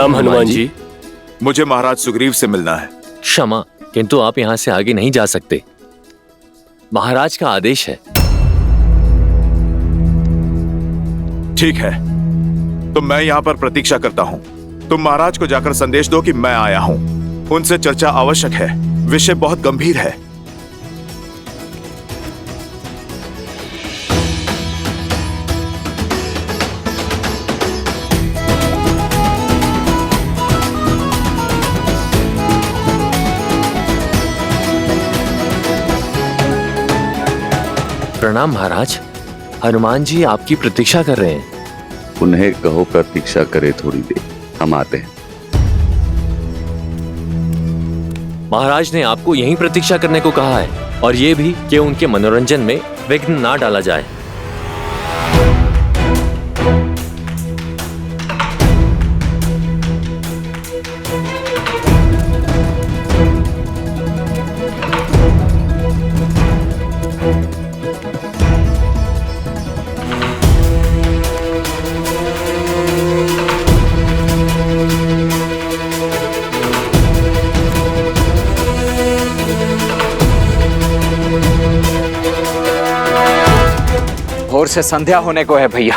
प्रणाम हनुमान जी। मुझे महाराज सुग्रीव से मिलना है। क्षमा, किंतु आप यहाँ से आगे नहीं जा सकते। महाराज का आदेश है। ठीक है, तो मैं यहाँ पर प्रतीक्षा करता हूँ। तुम महाराज को जाकर संदेश दो कि मैं आया हूँ। उनसे चर्चा आवश्यक है, विषय बहुत गंभीर है। प्रणाम महाराज, हनुमान जी आपकी प्रतीक्षा कर रहे हैं। उन्हें कहो प्रतीक्षा करे थोड़ी देर, हम आते हैं। महाराज ने आपको यहीं प्रतीक्षा करने को कहा है, और ये भी कि उनके मनोरंजन में विघ्न ना डाला जाए। भोर से संध्या होने को है भैया,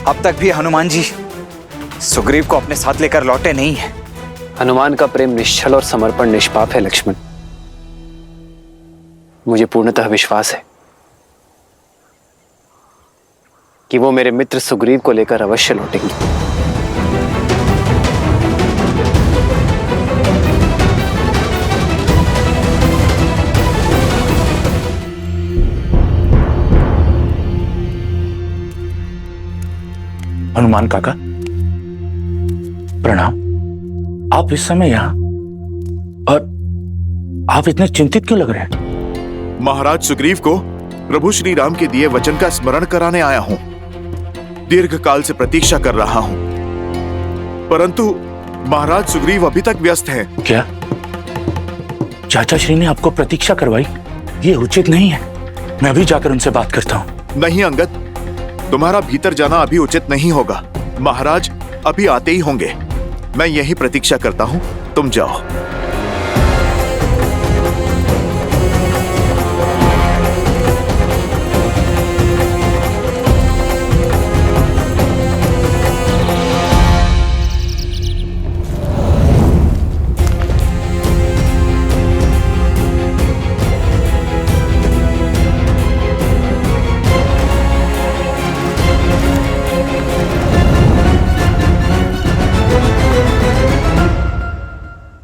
अब तक भी हनुमान जी सुग्रीव को अपने साथ लेकर लौटे नहीं है। हनुमान का प्रेम निश्चल और समर्पण निष्पाप है लक्ष्मण। मुझे पूर्णतः विश्वास है कि वो मेरे मित्र सुग्रीव को लेकर अवश्य लौटेंगे। हनुमान काका, प्रणाम। आप इस समय यहाँ, और आप इतने चिंतित क्यों लग रहे हैं? महाराज सुग्रीव को प्रभु श्री राम के दिए वचन का स्मरण कराने आया हूँ। दीर्घ काल से प्रतीक्षा कर रहा हूँ, परंतु महाराज सुग्रीव अभी तक व्यस्त हैं। क्या चाचा श्री ने आपको प्रतीक्षा करवाई? ये उचित नहीं है। मैं अभी जाकर उनसे बात करता हूँ। नहीं अंगद, तुम्हारा भीतर जाना अभी उचित नहीं होगा। महाराज अभी आते ही होंगे। मैं यही प्रतीक्षा करता हूं, तुम जाओ।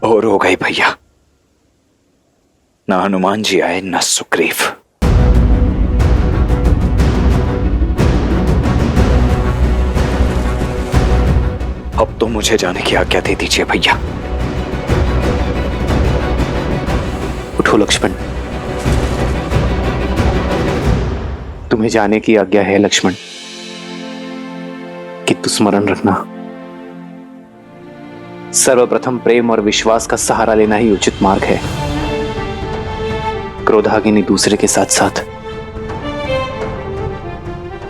भोर हो गई भैया, न हनुमान जी आए न सुग्रीव। अब तो मुझे जाने की आज्ञा दे दीजिए भैया। उठो लक्ष्मण, तुम्हें जाने की आज्ञा है लक्ष्मण, किंतु स्मरण रखना, सर्वप्रथम प्रेम और विश्वास का सहारा लेना ही उचित मार्ग है। क्रोधाग्नि दूसरे के साथ साथ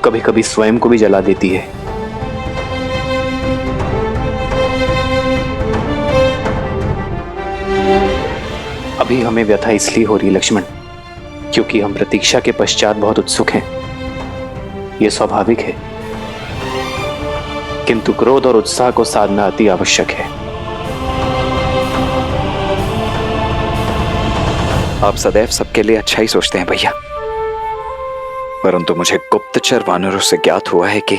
कभी कभी स्वयं को भी जला देती है। अभी हमें व्यथा इसलिए हो रही लक्ष्मण क्योंकि हम प्रतीक्षा के पश्चात बहुत उत्सुक हैं। यह स्वाभाविक है, किंतु क्रोध और उत्साह को साधना अति आवश्यक है। आप सदैव सबके लिए अच्छा ही सोचते हैं भैया, परंतु मुझे गुप्तचर वानरों से ज्ञात हुआ है कि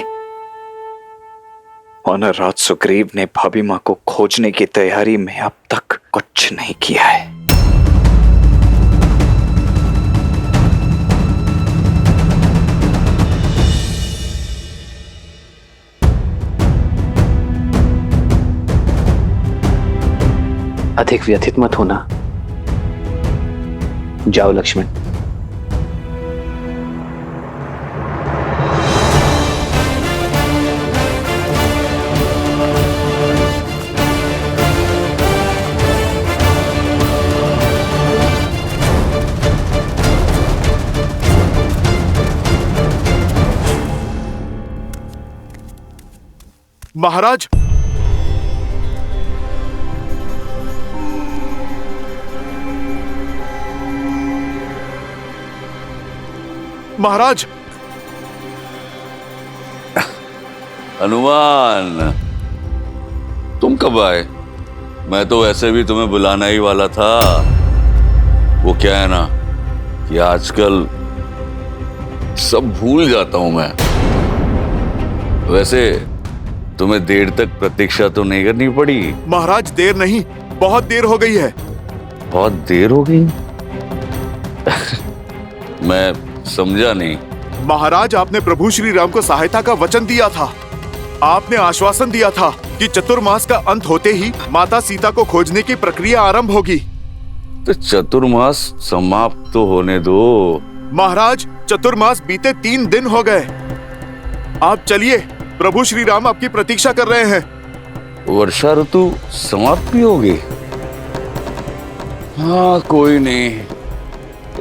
वानर राज सुग्रीव ने भाभी मां को खोजने की तैयारी में अब तक कुछ नहीं किया है। अधिक व्यथित मत होना। जाओ लक्ष्मण। महाराज, महाराज। हनुमान, तुम कब आए? मैं तो वैसे भी तुम्हें बुलाना ही वाला था। वो क्या है ना कि आजकल सब भूल जाता हूं मैं। वैसे तुम्हें देर तक प्रतीक्षा तो नहीं करनी पड़ी। महाराज देर नहीं, बहुत देर हो गई है। बहुत देर हो गई? मैं समझा नहीं। महाराज, आपने प्रभु श्री राम को सहायता का वचन दिया था। आपने आश्वासन दिया था कि चतुर्मास का अंत होते ही माता सीता को खोजने की प्रक्रिया आरंभ होगी। तो चतुर्मास समाप्त तो होने दो। महाराज, चतुर्मास बीते 3 दिन हो गए। आप चलिए, प्रभु श्री राम आपकी प्रतीक्षा कर रहे हैं। वर्षा ऋतु समाप्त भी होगी? हाँ, कोई नहीं,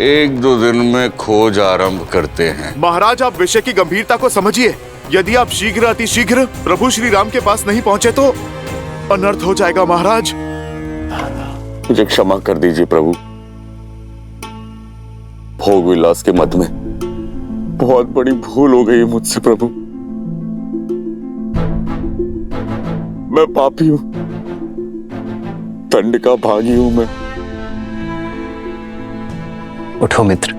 1-2 दिन में खोज आरंभ करते हैं। महाराज, आप विषय की गंभीरता को समझिए। यदि आप शीघ्र अतिशीघ्र प्रभु श्री राम के पास नहीं पहुंचे तो अनर्थ हो जाएगा। महाराज, मुझे क्षमा कर दीजिए प्रभु। भोग विलास के मद में बहुत बड़ी भूल हो गई है मुझसे प्रभु। मैं पापी हूं, दंड का भागी हूं मैं। उठो मित्र।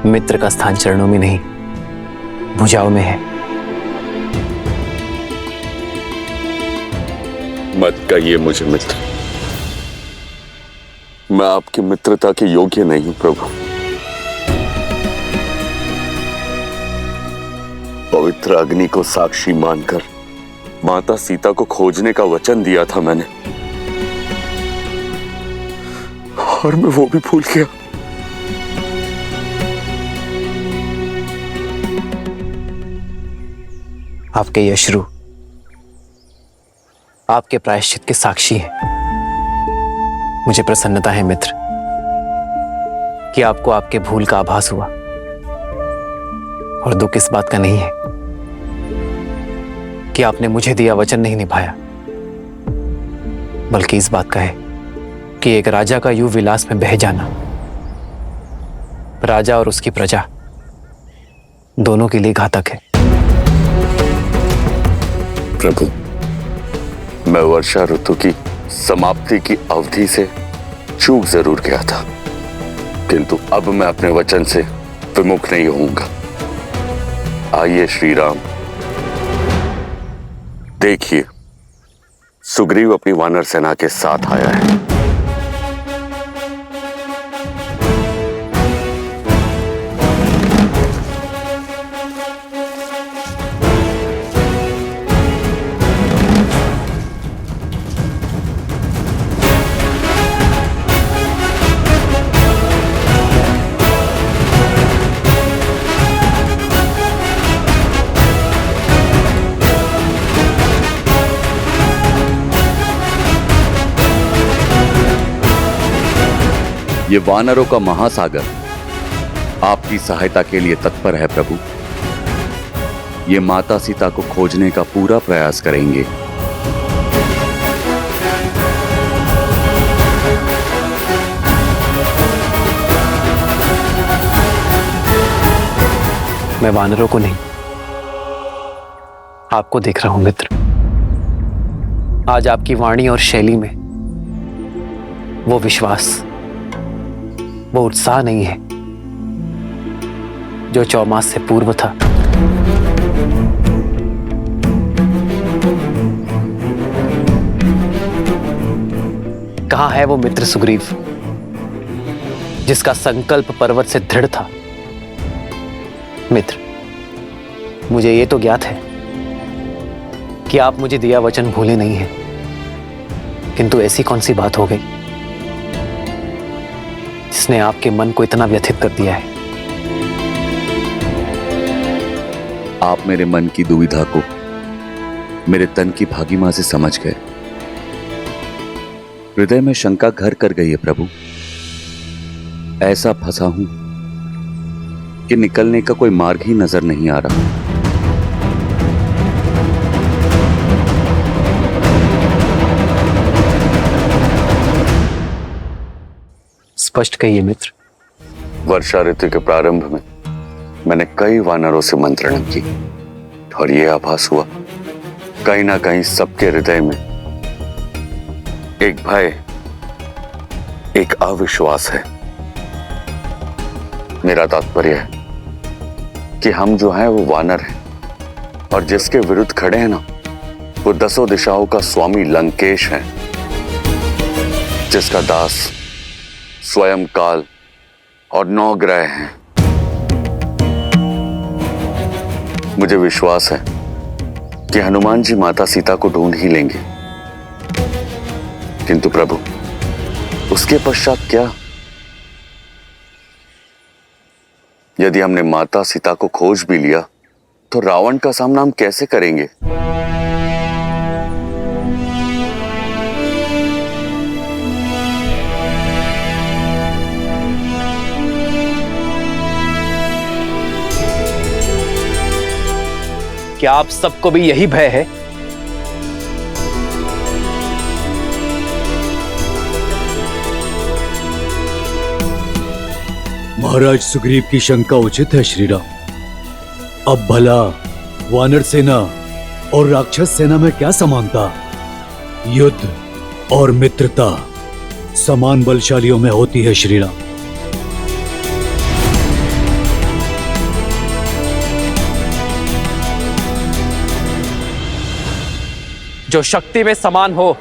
मित्र का स्थान चरणों में नहीं, भुजाओं में है। मत कहिए मुझे मित्र। मैं आपकी मित्रता के योग्य नहीं हूं प्रभु। पवित्र अग्नि को साक्षी मानकर माता सीता को खोजने का वचन दिया था मैंने, और मैं वो भी भूल गया। आपके ये अश्रु आपके प्रायश्चित के साक्षी हैं। मुझे प्रसन्नता है मित्र कि आपको आपके भूल का आभास हुआ, और दुख इस बात का नहीं है कि आपने मुझे दिया वचन नहीं निभाया, बल्कि इस बात का है कि एक राजा का युव विलास में बह जाना राजा और उसकी प्रजा दोनों के लिए घातक है। प्रभु, मैं वर्षा ऋतु की समाप्ति की अवधि से चूक जरूर गया था, किंतु अब मैं अपने वचन से विमुख नहीं होऊंगा। आइए श्री राम, देखिए सुग्रीव अपनी वानर सेना के साथ आया है। ये वानरों का महासागर आपकी सहायता के लिए तत्पर है प्रभु। ये माता सीता को खोजने का पूरा प्रयास करेंगे। मैं वानरों को नहीं, आपको देख रहा हूं मित्र। आज आपकी वाणी और शैली में वो विश्वास, वो उत्साह नहीं है जो चौमास से पूर्व था। कहां है वो मित्र सुग्रीव जिसका संकल्प पर्वत से दृढ़ था? मित्र, मुझे ये तो ज्ञात है कि आप मुझे दिया वचन भूले नहीं हैं, किंतु ऐसी कौन सी बात हो गई जिसने आपके मन को इतना व्यथित कर दिया है? आप मेरे मन की दुविधा को मेरे तन की भागीमा से समझ गए। हृदय में शंका घर कर गई है प्रभु। ऐसा फंसा हूं कि निकलने का कोई मार्ग ही नजर नहीं आ रहा। स्पष्ट कहिए मित्र। वर्षा ऋतु के प्रारंभ में मैंने कई वानरों से मंत्रणा की और यह आभास हुआ कहीं ना कहीं सबके हृदय में एक भय, एक अविश्वास है। मेरा तात्पर्य है कि हम जो हैं वो वानर हैं और जिसके विरुद्ध खड़े हैं ना, वो 10 दिशाओं का स्वामी लंकेश है, जिसका दास स्वयं काल और 9 ग्रह हैं। मुझे विश्वास है कि हनुमान जी माता सीता को ढूंढ ही लेंगे, किंतु प्रभु उसके पश्चात क्या? यदि हमने माता सीता को खोज भी लिया तो रावण का सामना हम कैसे करेंगे? क्या आप सबको भी यही भय है? महाराज सुग्रीव की शंका उचित है श्री राम। अब भला वानर सेना और राक्षस सेना में क्या समानता? युद्ध और मित्रता समान बलशालियों में होती है श्री राम। जो शक्ति में समान हो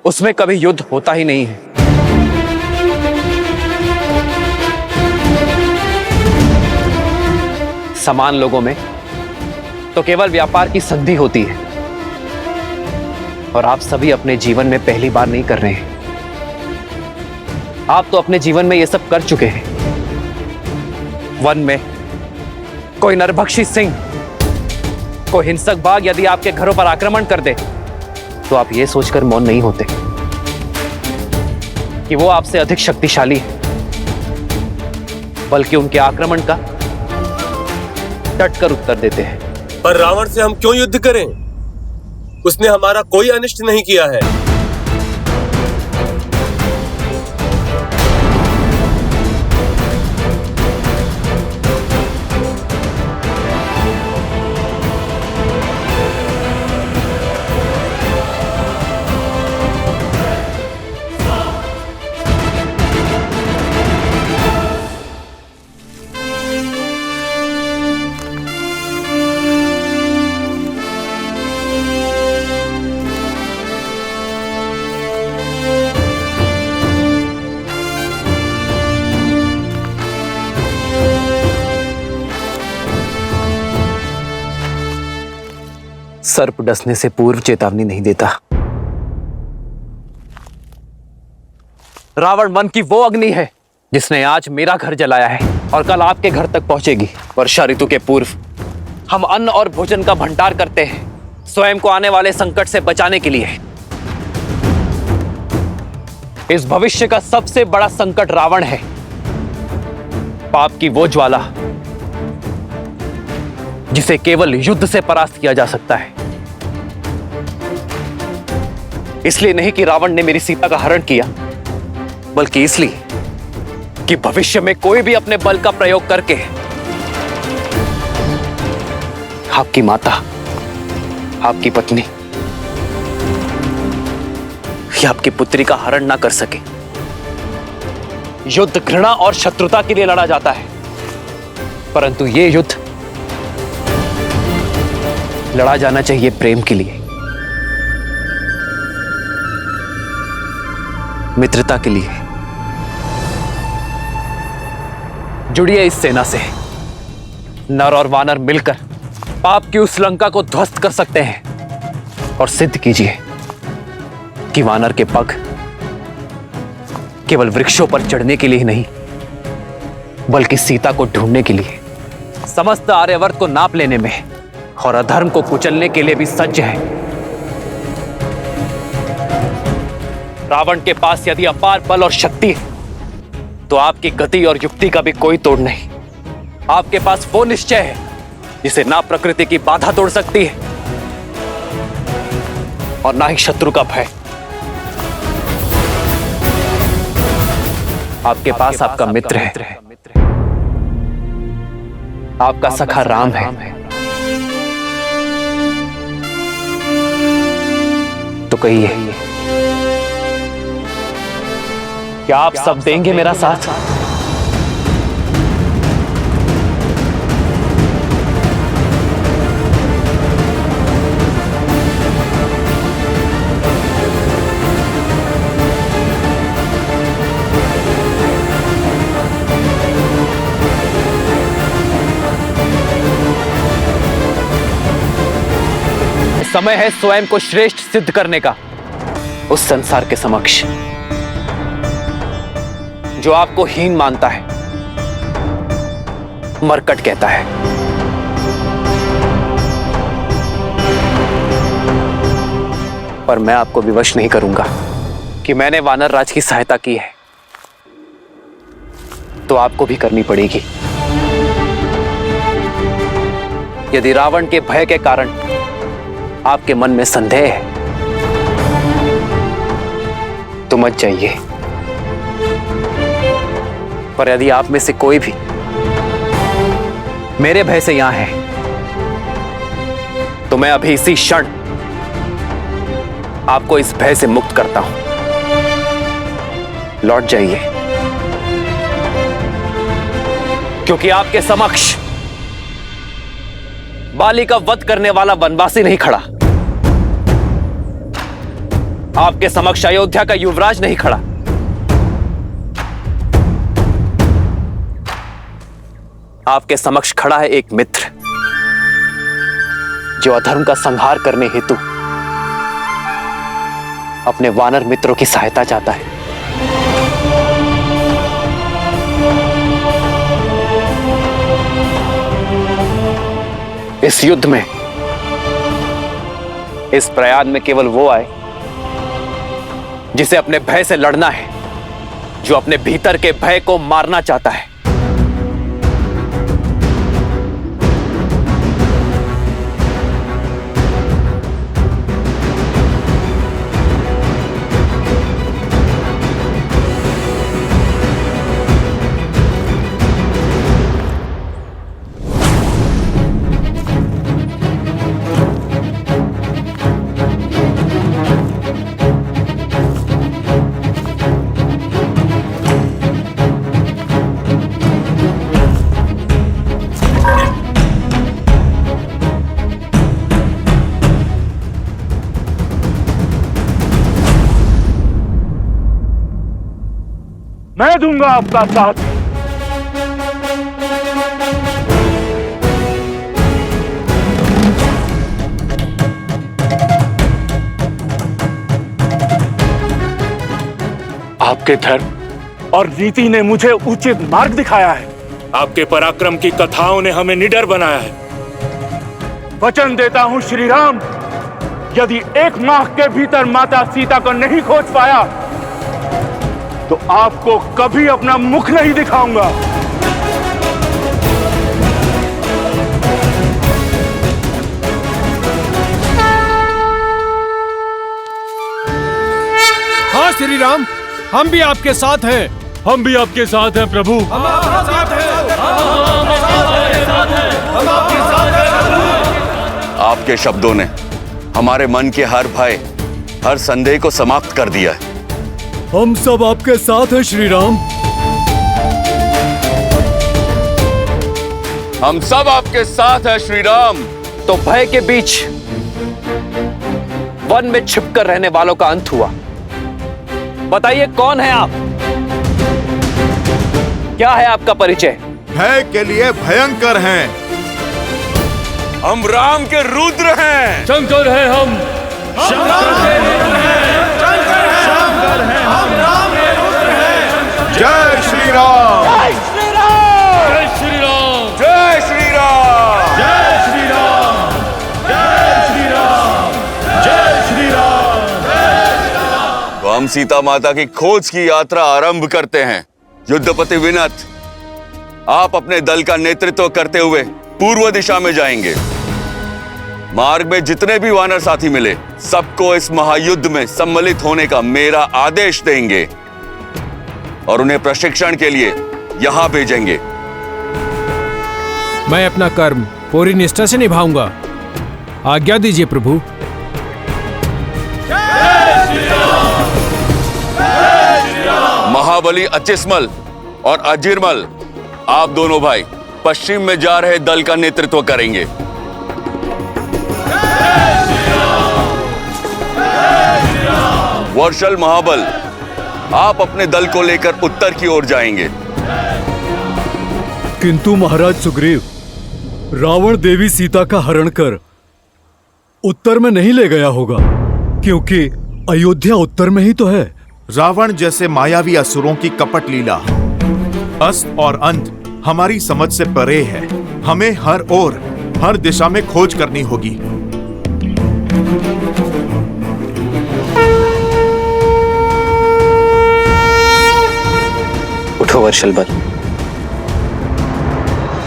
उसमें कभी युद्ध होता ही नहीं है। समान लोगों में तो केवल व्यापार की संधि होती है, और आप सभी अपने जीवन में पहली बार नहीं कर रहे हैं। आप तो अपने जीवन में ये सब कर चुके हैं। वन में कोई नरभक्षी सिंह, कोई हिंसक बाघ यदि आपके घरों पर आक्रमण कर दे तो आप ये सोचकर मौन नहीं होते कि वो आपसे अधिक शक्तिशाली है, बल्कि उनके आक्रमण का डटकर उत्तर देते हैं। पर रावण से हम क्यों युद्ध करें? उसने हमारा कोई अनिष्ट नहीं किया है। सर्प डसने से पूर्व चेतावनी नहीं देता। रावण वन की वो अग्नि है जिसने आज मेरा घर जलाया है और कल आपके घर तक पहुंचेगी। वर्षा ऋतु के पूर्व हम अन्न और भोजन का भंडार करते हैं, स्वयं को आने वाले संकट से बचाने के लिए। इस भविष्य का सबसे बड़ा संकट रावण है, पाप की वो ज्वाला जिसे केवल युद्ध से परास्त किया जा सकता है। इसलिए नहीं कि रावण ने मेरी सीता का हरण किया, बल्कि इसलिए कि भविष्य में कोई भी अपने बल का प्रयोग करके आपकी माता, आपकी पत्नी या आपकी पुत्री का हरण ना कर सके। युद्ध घृणा और शत्रुता के लिए लड़ा जाता है, परंतु यह युद्ध लड़ा जाना चाहिए प्रेम के लिए, मित्रता के लिए। जुड़िए इस सेना से। नर और वानर मिलकर पाप की उस लंका को ध्वस्त कर सकते हैं, और सिद्ध कीजिए कि वानर के पग केवल वृक्षों पर चढ़ने के लिए नहीं, बल्कि सीता को ढूंढने के लिए, समस्त आर्यवर्त को नाप लेने में और अधर्म को कुचलने के लिए भी सज्ज है। रावण के पास यदि अपार बल और शक्ति है तो आपकी गति और युक्ति का भी कोई तोड़ नहीं। आपके पास वो निश्चय है जिसे ना प्रकृति की बाधा तोड़ सकती है और ना ही शत्रु का भय। आपके पास आपका मित्र है, आपका सखा राम है। तो कहिए, क्या आप सब देंगे मेरा साथ? समय है स्वयं को श्रेष्ठ सिद्ध करने का उस संसार के समक्ष जो आपको हीन मानता है, मरकट कहता है। पर मैं आपको विवश नहीं करूंगा कि मैंने वानर राज की सहायता की है, तो आपको भी करनी पड़ेगी। यदि रावण के भय के कारण आपके मन में संदेह है तो मत जाइए, पर यदि आप में से कोई भी मेरे भय से यहां है तो मैं अभी इसी क्षण आपको इस भय से मुक्त करता हूं। लौट जाइए, क्योंकि आपके समक्ष बाली का वध करने वाला वनवासी नहीं खड़ा, आपके समक्ष अयोध्या का युवराज नहीं खड़ा, आपके समक्ष खड़ा है एक मित्र जो अधर्म का संहार करने हेतु अपने वानर मित्रों की सहायता चाहता है। इस युद्ध में, इस प्रयाग में केवल वो आए जिसे अपने भय से लड़ना है, जो अपने भीतर के भय को मारना चाहता है। मैं दूंगा आपका साथ। आपके धर्म और नीति ने मुझे उचित मार्ग दिखाया है। आपके पराक्रम की कथाओं ने हमें निडर बनाया है। वचन देता हूं श्री राम, यदि 1 माह के भीतर माता सीता को नहीं खोज पाया तो आपको कभी अपना मुख नहीं दिखाऊंगा। हाँ श्री राम, हम भी आपके साथ हैं। हम भी आपके साथ हैं प्रभु। हम आपके साथ हैं। हम आपके साथ हैं। आपके शब्दों ने हमारे मन के हर भय, हर संदेह को समाप्त कर दिया है। हम सब आपके साथ हैं श्री राम। हम सब आपके साथ हैं श्री राम। तो भय के बीच वन में छिपकर रहने वालों का अंत हुआ। बताइए, कौन है आप? क्या है आपका परिचय? भय के लिए भयंकर हैं। हम राम के रुद्र हैं। शंकर है हम। जय श्री राम। जय श्री राम। जय श्री राम। जय श्री राम। जय श्री राम। जय श्री राम। तो हम सीता माता की खोज की यात्रा आरंभ करते हैं। युद्धपति विनत, आप अपने दल का नेतृत्व करते हुए पूर्व दिशा में जाएंगे। मार्ग में जितने भी वानर साथी मिले, सबको इस महायुद्ध में सम्मिलित होने का मेरा आदेश देंगे। और उन्हें प्रशिक्षण के लिए यहां भेजेंगे। मैं अपना कर्म पूरी निष्ठा से निभाऊंगा। आज्ञा दीजिए प्रभु। महाबली अचिस्मल और अजीरमल, आप दोनों भाई पश्चिम में जा रहे दल का नेतृत्व करेंगे। वर्षल महाबल, आप अपने दल को लेकर उत्तर की ओर जाएंगे। किंतु महाराज सुग्रीव, रावण देवी सीता का हरण कर उत्तर में नहीं ले गया होगा, क्योंकि अयोध्या उत्तर में ही तो है। रावण जैसे मायावी असुरों की कपट लीला, अस्त और अंत हमारी समझ से परे है। हमें हर ओर, हर दिशा में खोज करनी होगी। उठो वर्षल बल।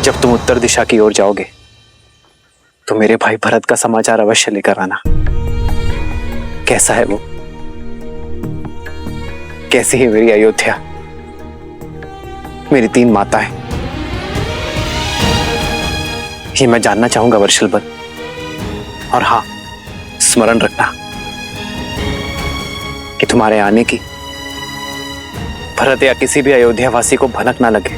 जब तुम उत्तर दिशा की ओर जाओगे तो मेरे भाई भरत का समाचार अवश्य लेकर आना। कैसा है वो, कैसी है मेरी अयोध्या, मेरी 3 माताएं, ये मैं जानना चाहूंगा वर्षल बल। और हाँ, स्मरण रखना कि तुम्हारे आने की भरत या किसी भी अयोध्या वासी को भनक ना लगे,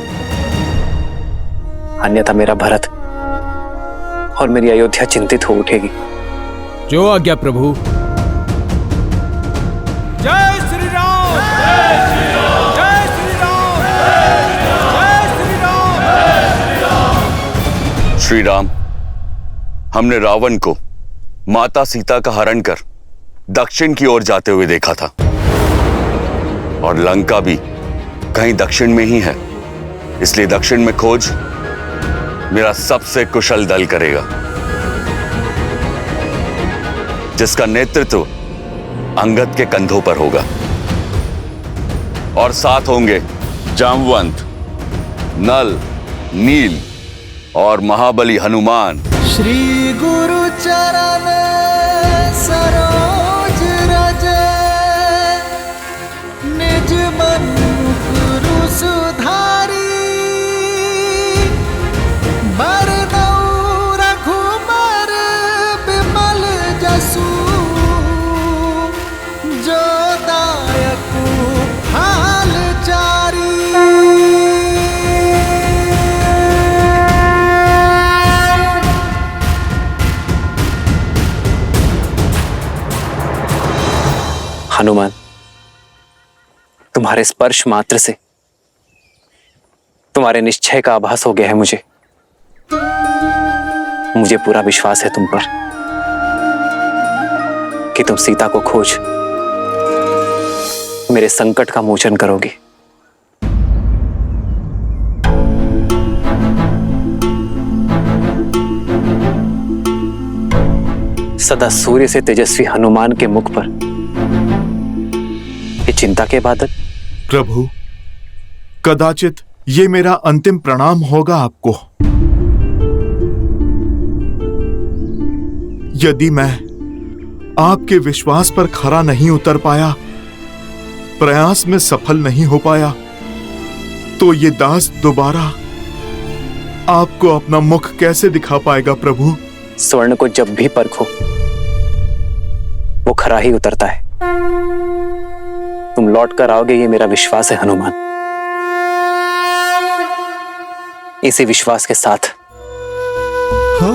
अन्यथा मेरा भरत और मेरी अयोध्या चिंतित हो उठेगी। जो आज्ञा प्रभु। जय श्री राम, जय श्री राम, जय श्री राम, जय श्री राम, जय श्री राम। श्री राम, हमने रावण को माता सीता का हरण कर दक्षिण की ओर जाते हुए देखा था, और लंका भी कहीं दक्षिण में ही है। इसलिए दक्षिण में खोज मेरा सबसे कुशल दल करेगा, जिसका नेतृत्व अंगद के कंधों पर होगा, और साथ होंगे जामवंत, नल, नील और महाबली हनुमान। श्री गुरु चरण सरोज रज, निज मन गुरु सुधारी, बरनउँ रघुबर बिमल जसु, जो दायकु हाल चारी। हनुमान, तुम्हारे स्पर्श मात्र से तुम्हारे निश्चय का आभास हो गया है मुझे। मुझे पूरा विश्वास है तुम पर कि तुम सीता को खोज मेरे संकट का मोचन करोगे। सदा सूर्य से तेजस्वी हनुमान के मुख पर ये चिंता के बादल। प्रभु, कदाचित ये मेरा अंतिम प्रणाम होगा आपको। यदि मैं आपके विश्वास पर खरा नहीं उतर पाया, प्रयास में सफल नहीं हो पाया, तो ये दास दोबारा आपको अपना मुख कैसे दिखा पाएगा प्रभु? स्वर्ण को जब भी परखो वो खरा ही उतरता है। तुम लौट कर आओगे, ये मेरा विश्वास है हनुमान। इसी विश्वास के साथ हो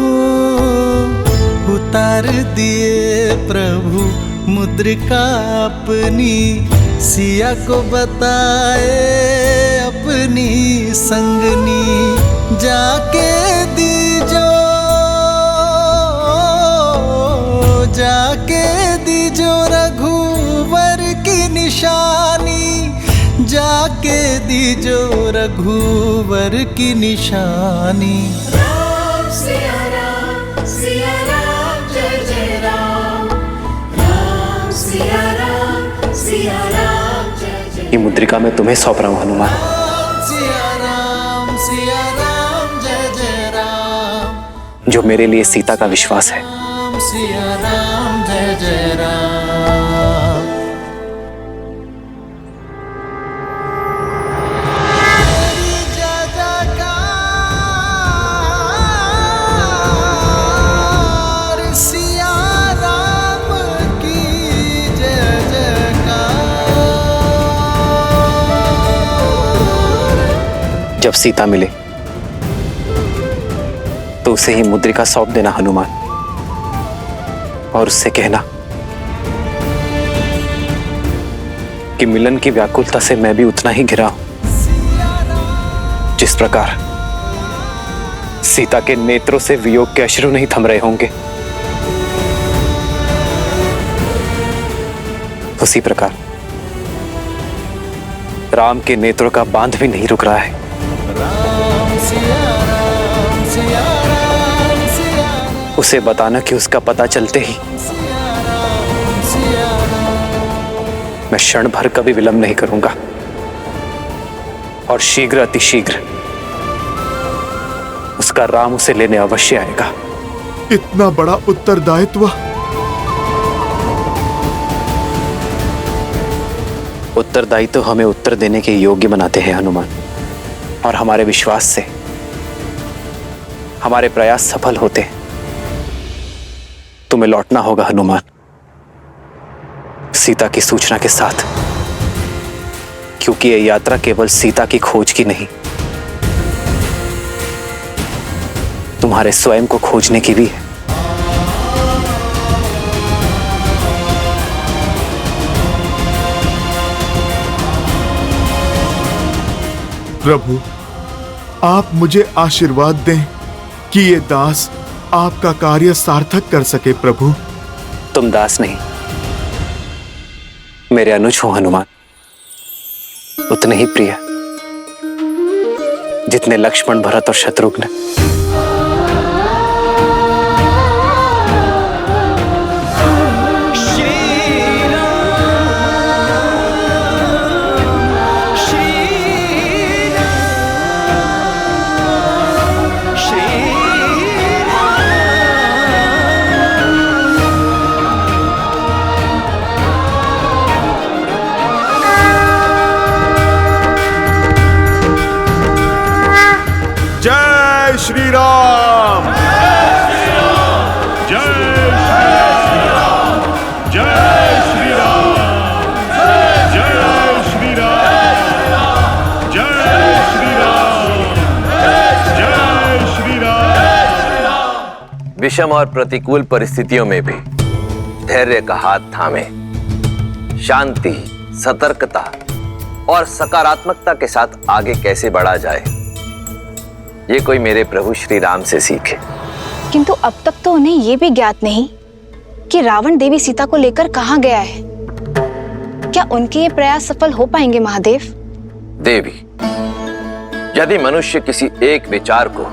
उतार दिए प्रभु मुद्रिका अपनी, सिया को बताए अपनी संगनी, जाके दीजो रघुवर की निशानी, जाके दीजो रघुवर की निशानी। राम सिया राम, सिया राम जय जय राम, राम सिया राम, सिया राम जय जय। ये मुद्रिका मैं तुम्हें सौंप रहा हूं हनुमान। सिया राम, सिया राम जय जय राम, जो मेरे लिए सीता का विश्वास है। सिया राम जय जय राम। जब सीता मिले तो उसे ही मुद्रिका सौंप देना हनुमान, और उससे कहना कि मिलन की व्याकुलता से मैं भी उतना ही घिरा हूं जिस प्रकार सीता के नेत्रों से वियोग के अश्रु नहीं थम रहे होंगे। उसी प्रकार राम के नेत्रों का बांध भी नहीं रुक रहा है। उसे बताना कि उसका पता चलते ही मैं क्षण भर कभी विलंब नहीं करूंगा और शीघ्र अतिशीघ्र उसका राम उसे लेने अवश्य आएगा। इतना बड़ा उत्तरदायित्व? उत्तरदायित्व तो हमें उत्तर देने के योग्य बनाते हैं हनुमान, और हमारे विश्वास से हमारे प्रयास सफल होते हैं। तुम्हें लौटना होगा हनुमान, सीता की सूचना के साथ, क्योंकि यह यात्रा केवल सीता की खोज की नहीं, तुम्हारे स्वयं को खोजने की भी है। प्रभु, आप मुझे आशीर्वाद दें कि ये दास आपका कार्य सार्थक कर सके। प्रभु, तुम दास नहीं, मेरे अनुज हो हनुमान, उतने ही प्रिय जितने लक्ष्मण, भरत और शत्रुघ्न। जय श्री राम। जय श्री राम। जय श्री राम। जय श्री राम। जय श्री राम। जय श्री राम। विषम और प्रतिकूल परिस्थितियों में भी धैर्य का हाथ थामे शांति, सतर्कता और सकारात्मकता के साथ आगे कैसे बढ़ा जाए, ये कोई मेरे प्रभु श्री राम से सीखे। किंतु अब तक तो उन्हें यह भी ज्ञात नहीं कि रावण देवी सीता को लेकर कहां गया है। क्या उनके ये प्रयास सफल हो पाएंगे महादेव? देवी, यदि मनुष्य किसी एक विचार को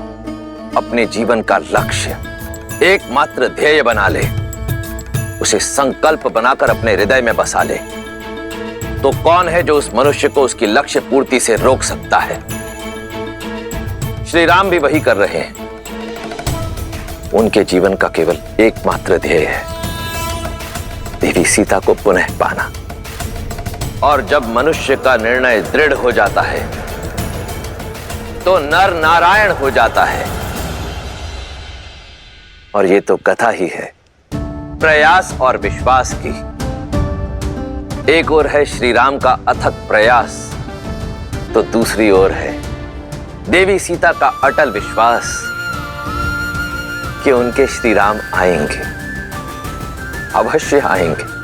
अपने जीवन का लक्ष्य, एकमात्र ध्येय बना ले, उसे संकल्प बनाकर अपने हृदय में बसा ले, तो कौन है जो उस मनुष्य को उसकी लक्ष्य पूर्ति से रोक सकता है? श्री राम भी वही कर रहे हैं। उनके जीवन का केवल एकमात्र ध्येय है देवी सीता को पुनः पाना। और जब मनुष्य का निर्णय दृढ़ हो जाता है तो नर नारायण हो जाता है। और ये तो कथा ही है प्रयास और विश्वास की। एक ओर है श्री राम का अथक प्रयास, तो दूसरी ओर है देवी सीता का अटल विश्वास कि उनके श्री राम आएंगे, अवश्य आएंगे।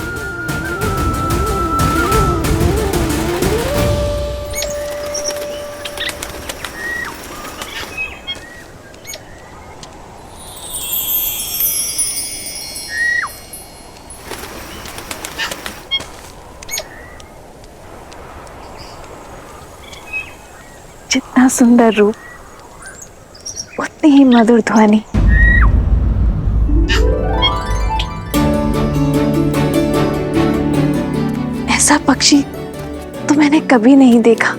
जितना सुंदर रूप उतनी ही मधुर ध्वनि। ऐसा पक्षी तो मैंने कभी नहीं देखा।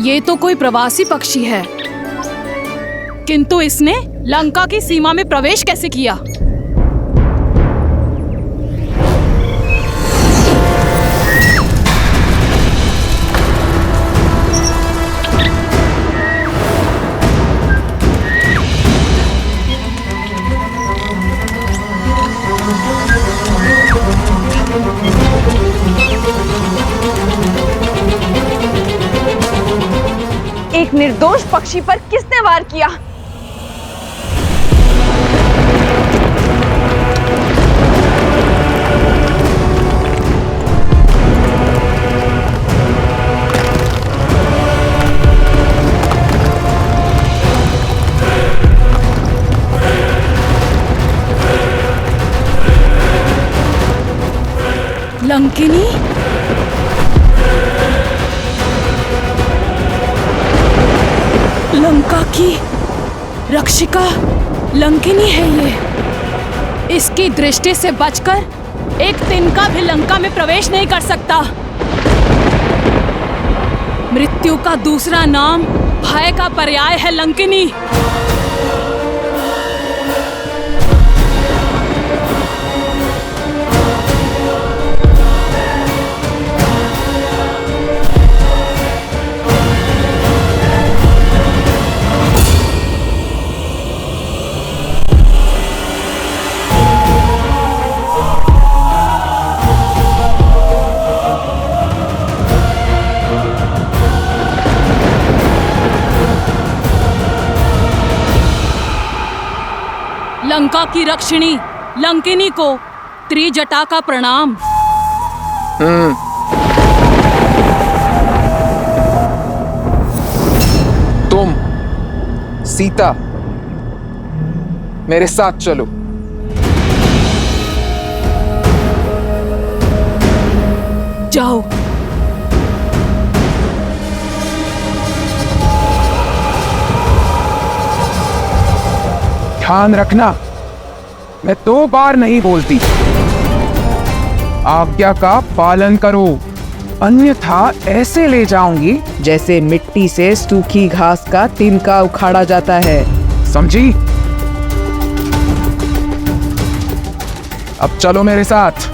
ये तो कोई प्रवासी पक्षी है, किंतु इसने लंका की सीमा में प्रवेश कैसे किया? निर्दोष पक्षी पर किसने वार किया? लंकिनी? लंका की रक्षिका लंकिनी है ये। इसकी दृष्टि से बचकर एक तिनका भी लंका में प्रवेश नहीं कर सकता। मृत्यु का दूसरा नाम भय का पर्याय है लंकिनी। लंका की रक्षिणी लंकिनी को त्रिजटा का प्रणाम। तुम सीता मेरे साथ चलो। जाओ। ध्यान रखना, मैं 2 बार नहीं बोलती। आज्ञा का पालन करो, अन्यथा ऐसे ले जाऊंगी जैसे मिट्टी से सूखी घास का तिनका उखाड़ा जाता है। समझी? अब चलो मेरे साथ।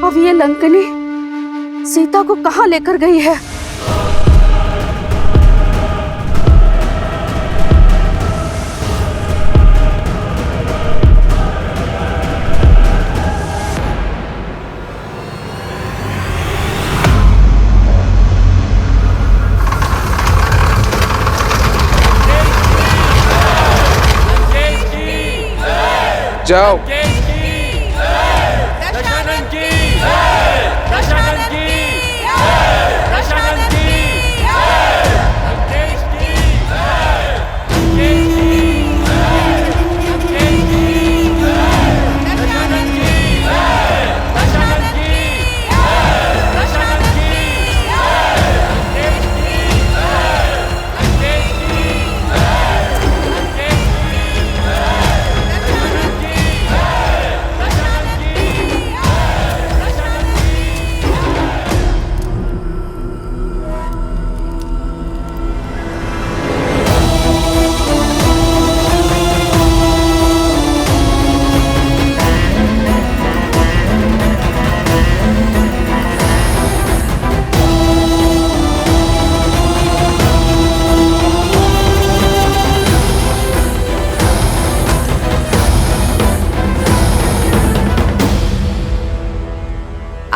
अब ये लंकिनी सीता को कहाँ लेकर गई है? जाओ।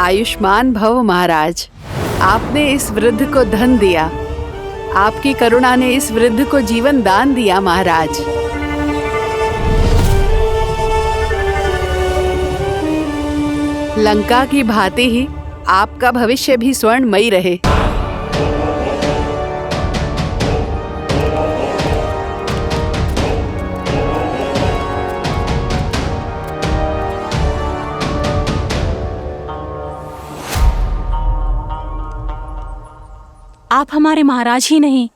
आयुष्मान भव महाराज, आपने इस वृद्ध को धन दिया। आपकी करुणा ने इस वृद्ध को जीवन दान दिया महाराज। लंका की भांति ही आपका भविष्य भी स्वर्णमयी रहे। आप हमारे महाराज ही नहीं,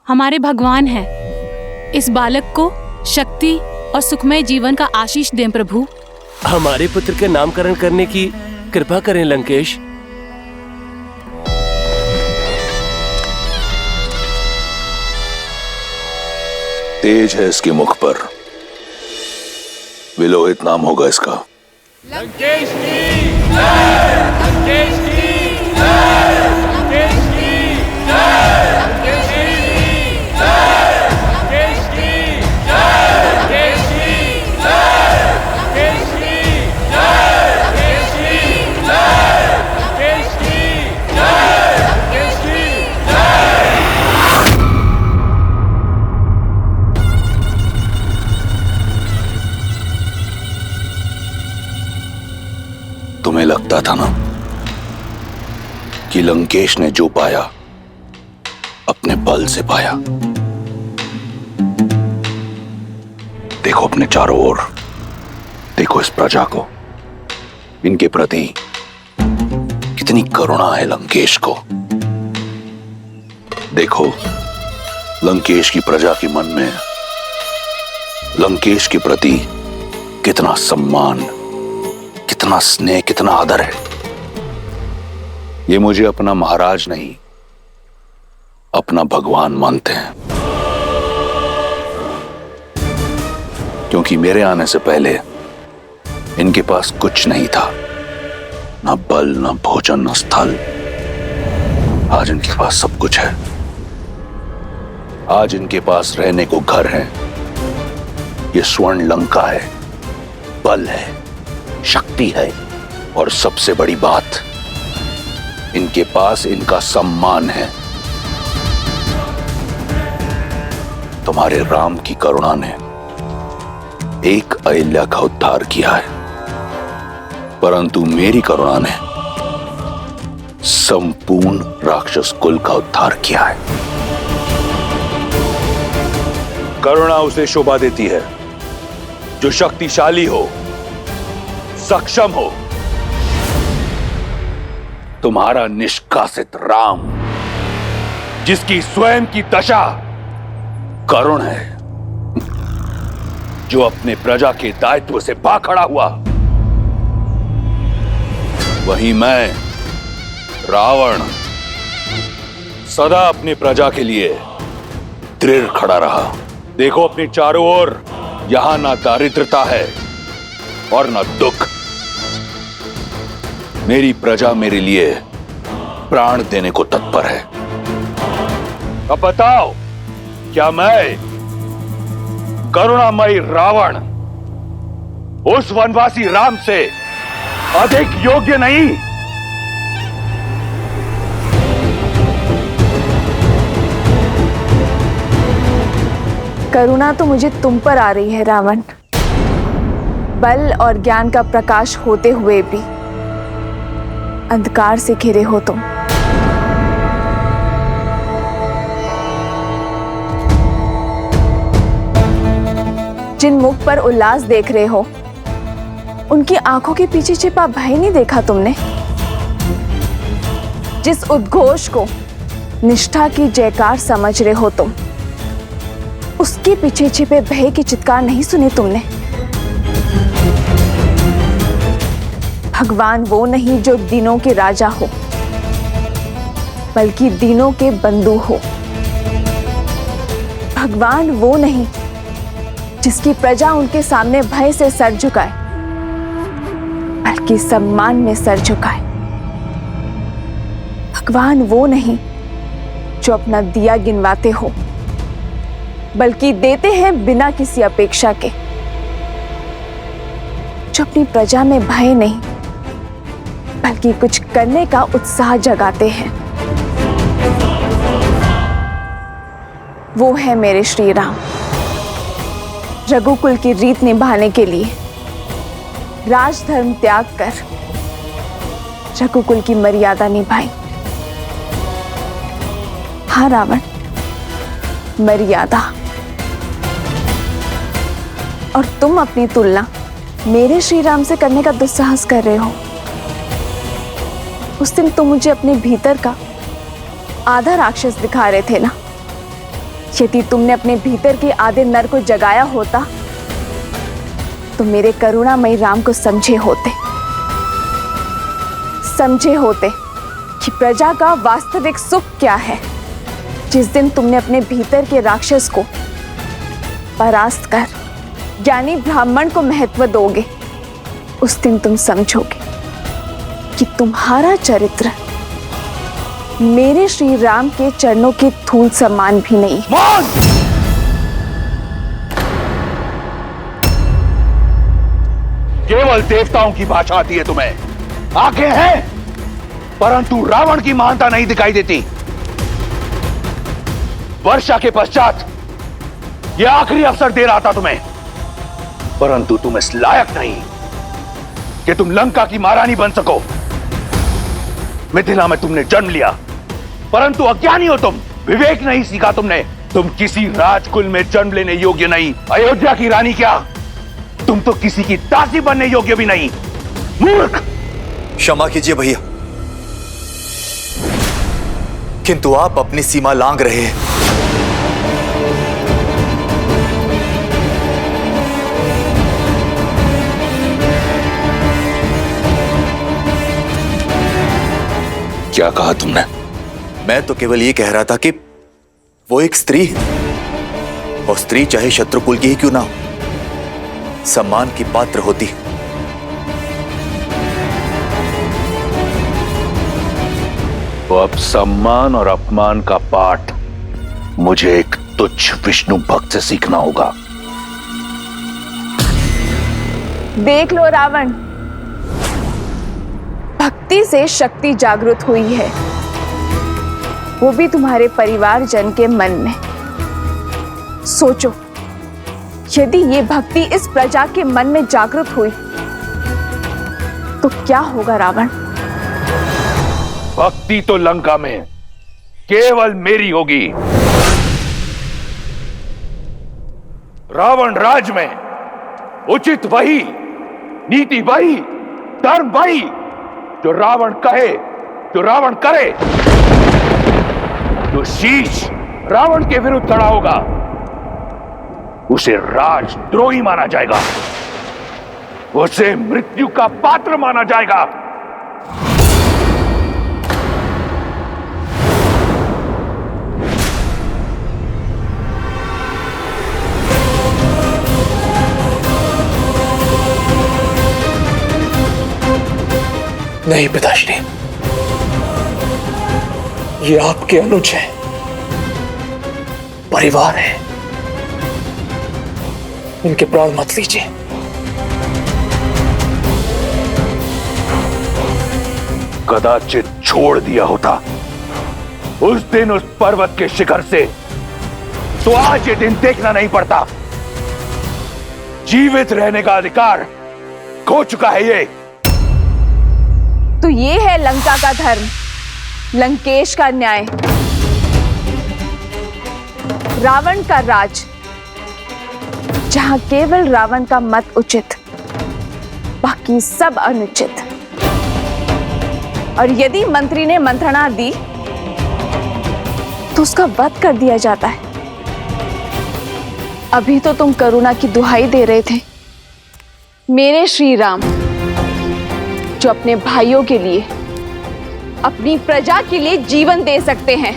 हमारे भगवान हैं। इस बालक को शक्ति और सुखमय जीवन का आशीष दें प्रभु। हमारे पुत्र के नामकरण करने की कृपा करें लंकेश। तेज है इसके मुख पर, विलोहित नाम होगा इसका। लंकेश की जय! लंकेश की जय! लंकेश की जय! लंकेश की जय! तुम्हें लगता था ना कि लंकेश ने जो पाया अपने बल से पाया। देखो अपने चारों ओर, देखो इस प्रजा को, इनके प्रति कितनी करुणा है लंकेश को। देखो लंकेश की प्रजा के मन में लंकेश के प्रति कितना सम्मान, कितना स्नेह, कितना आदर है। ये मुझे अपना महाराज नहीं, अपना भगवान मानते हैं। क्योंकि मेरे आने से पहले इनके पास कुछ नहीं था, ना बल, ना भोजन, ना स्थल। आज इनके पास सब कुछ है। आज इनके पास रहने को घर है, ये स्वर्ण लंका है, बल है, शक्ति है, और सबसे बड़ी बात, इनके पास इनका सम्मान है। तुम्हारे राम की करुणा ने एक अहिल्या का उद्धार किया है, परंतु मेरी करुणा ने संपूर्ण राक्षस कुल का उद्धार किया है। करुणा उसे शोभा देती है जो शक्तिशाली हो, सक्षम हो। तुम्हारा निष्कासित राम, जिसकी स्वयं की दशा करुण है, जो अपने प्रजा के दायित्व से भाग हुआ, वहीं मैं रावण सदा अपनी प्रजा के लिए दृढ़ खड़ा रहा। देखो अपने चारों ओर, यहां ना दारिद्रता है और ना दुख। मेरी प्रजा मेरे लिए प्राण देने को तत्पर है। अब बताओ, क्या मैं करुणामयी रावण उस वनवासी राम से अधिक योग्य नहीं? करुणा तो मुझे तुम पर आ रही है रावण। बल और ज्ञान का प्रकाश होते हुए भी अंधकार से घिरे हो तुम। जिन मुख पर उल्लास देख रहे हो, उनकी आंखों के पीछे छिपा भय नहीं देखा तुमने? जिस उद्घोष को निष्ठा की जयकार समझ रहे हो तुम, उसके पीछे छिपे भय की चित्कार नहीं सुने तुमने? भगवान वो नहीं जो दीनों के राजा हो, बल्कि दीनों के बंधु हो। भगवान वो नहीं जिसकी प्रजा उनके सामने भय से सर झुकाए, बल्कि सम्मान में सर झुकाए। भगवान वो नहीं जो अपना दिया गिनवाते हो, बल्कि देते हैं बिना किसी अपेक्षा के। जो अपनी प्रजा में भय नहीं, बल्कि कुछ करने का उत्साह जगाते हैं, वो है मेरे श्री राम। रघुकुल की रीत निभाने के लिए राजधर्म त्याग कर रघुकुल की मर्यादा निभाई। हाँ रावण, मर्यादा। और तुम अपनी तुलना मेरे श्री राम से करने का दुस्साहस कर रहे हो। उस दिन तुम मुझे अपने भीतर का आधा राक्षस दिखा रहे थे ना। यदि तुमने अपने भीतर के आधे नर को जगाया होता तो मेरे करुणामयी राम को समझे होते कि प्रजा का वास्तविक सुख क्या है। जिस दिन तुमने अपने भीतर के राक्षस को परास्त कर ज्ञानी ब्राह्मण को महत्व दोगे, उस दिन तुम समझोगे कि तुम्हारा चरित्र मेरे श्री राम के चरणों के धूल समान भी नहीं। केवल देवताओं की भाषा आती है तुम्हें। आंखें हैं, परंतु रावण की महानता नहीं दिखाई देती। वर्षा के पश्चात यह आखिरी अवसर दे रहा था तुम्हें, परंतु तुम इस लायक नहीं कि तुम लंका की महारानी बन सको। मिथिला में तुमने जन्म लिया, परंतु अज्ञानी हो तुम, विवेक नहीं सीखा तुमने। तुम किसी राजकुल में जन्म लेने योग्य नहीं। अयोध्या की रानी क्या, तुम तो किसी की दासी बनने योग्य भी नहीं। मूर्ख! क्षमा कीजिए भैया, किंतु आप अपनी सीमा लांघ रहे हैं। क्या कहा तुमने? मैं तो केवल ये कह रहा था कि वो एक स्त्री है, और स्त्री चाहे शत्रु कुल की ही क्यों ना हो, सम्मान की पात्र होती है। तो अब सम्मान और अपमान का पाठ मुझे एक तुच्छ विष्णु भक्त से सीखना होगा। देख लो रावण, भक्ति से शक्ति जागृत हुई है, वो भी तुम्हारे परिवारजन के मन में। सोचो, यदि ये भक्ति इस प्रजा के मन में जागृत हुई तो क्या होगा रावण? भक्ति तो लंका में केवल मेरी होगी। रावण राज में उचित वही, नीति वही, धर्म वही, जो रावण कहे, जो रावण करे। जो शीश रावण के विरुद्ध खड़ा होगा उसे राजद्रोही माना जाएगा, उसे मृत्यु का पात्र माना जाएगा। नहीं पिताश्री, ये आपके अनुज है, परिवार है, इनके प्राण मत लीजिए। कदाचित छोड़ दिया होता उस दिन उस पर्वत के शिखर से, तो आज ये दिन देखना नहीं पड़ता। जीवित रहने का अधिकार खो चुका है ये। तो ये है लंका का धर्म, लंकेश का न्याय, रावण का राज, जहां केवल रावण का मत उचित, बाकी सब अनुचित। और यदि मंत्री ने मंत्रणा दी तो उसका वध कर दिया जाता है। अभी तो तुम करुणा की दुहाई दे रहे थे, मेरे श्री राम, जो अपने भाइयों के लिए, अपनी प्रजा के लिए जीवन दे सकते हैं।